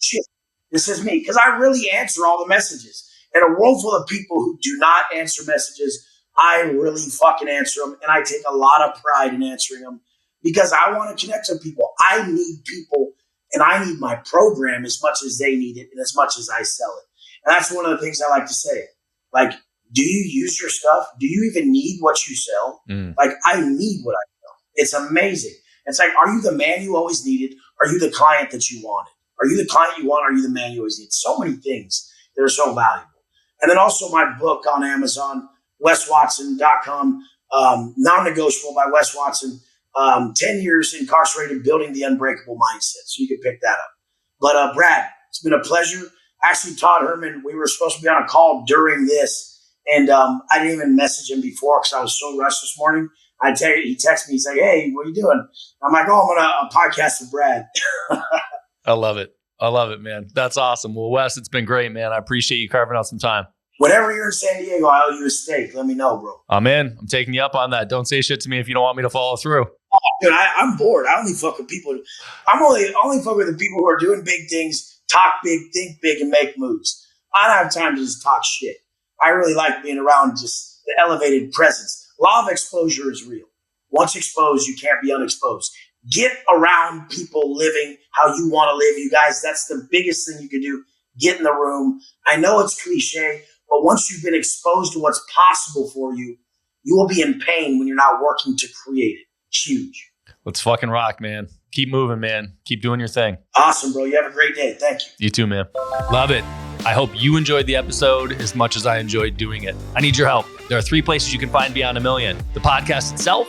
shit, this is me. Because I really answer all the messages. In a world full of people who do not answer messages, I really fucking answer them. And I take a lot of pride in answering them because I want to connect with people. I need people, and I need my program as much as they need it and as much as I sell it. And that's one of the things I like to say. Like, do you use your stuff? Do you even need what you sell? Like, I need what I sell. It's amazing. It's like, are you the man you always needed? Are you the client that you wanted? Are you the client you want? Are you the man you always need? So many things that are so valuable. And then also my book on Amazon, weswatson.com, Non-Negotiable by Wes Watson, 10 years incarcerated, building the unbreakable mindset. So you can pick that up. But Brad, it's been a pleasure. Actually, Todd Herman, we were supposed to be on a call during this. And I didn't even message him before because I was so rushed this morning. He texted me. He's like, hey, what are you doing? I'm like, oh, I'm on a podcast with Brad. I love it. I love it, man. That's awesome. Well, Wes, it's been great, man. I appreciate you carving out some time. Whenever you're in San Diego, I owe you a steak. Let me know, bro. I'm in. I'm taking you up on that. Don't say shit to me if you don't want me to follow through. Oh, dude, I'm bored. I only fuck with people. I'm only fuck with the people who are doing big things, talk big, think big, and make moves. I don't have time to just talk shit. I really like being around just the elevated presence. Law of exposure is real. Once exposed, you can't be unexposed. Get around people living how you want to live, you guys. That's the biggest thing you can do. Get in the room. I know it's cliche, but once you've been exposed to what's possible for you, you will be in pain when you're not working to create it. It's huge. Let's fucking rock, man. Keep moving, man. Keep doing your thing. Awesome, bro. You have a great day. Thank you. You too, man. Love it. I hope you enjoyed the episode as much as I enjoyed doing it. I need your help. There are 3 places you can find Beyond a Million. The podcast itself,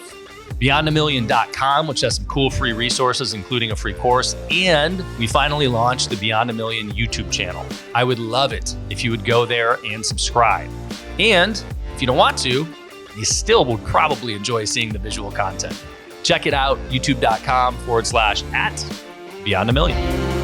beyondamillion.com, which has some cool free resources, including a free course. And we finally launched the Beyond a Million YouTube channel. I would love it if you would go there and subscribe. And if you don't want to, you still will probably enjoy seeing the visual content. Check it out, youtube.com/@Beyond a Million.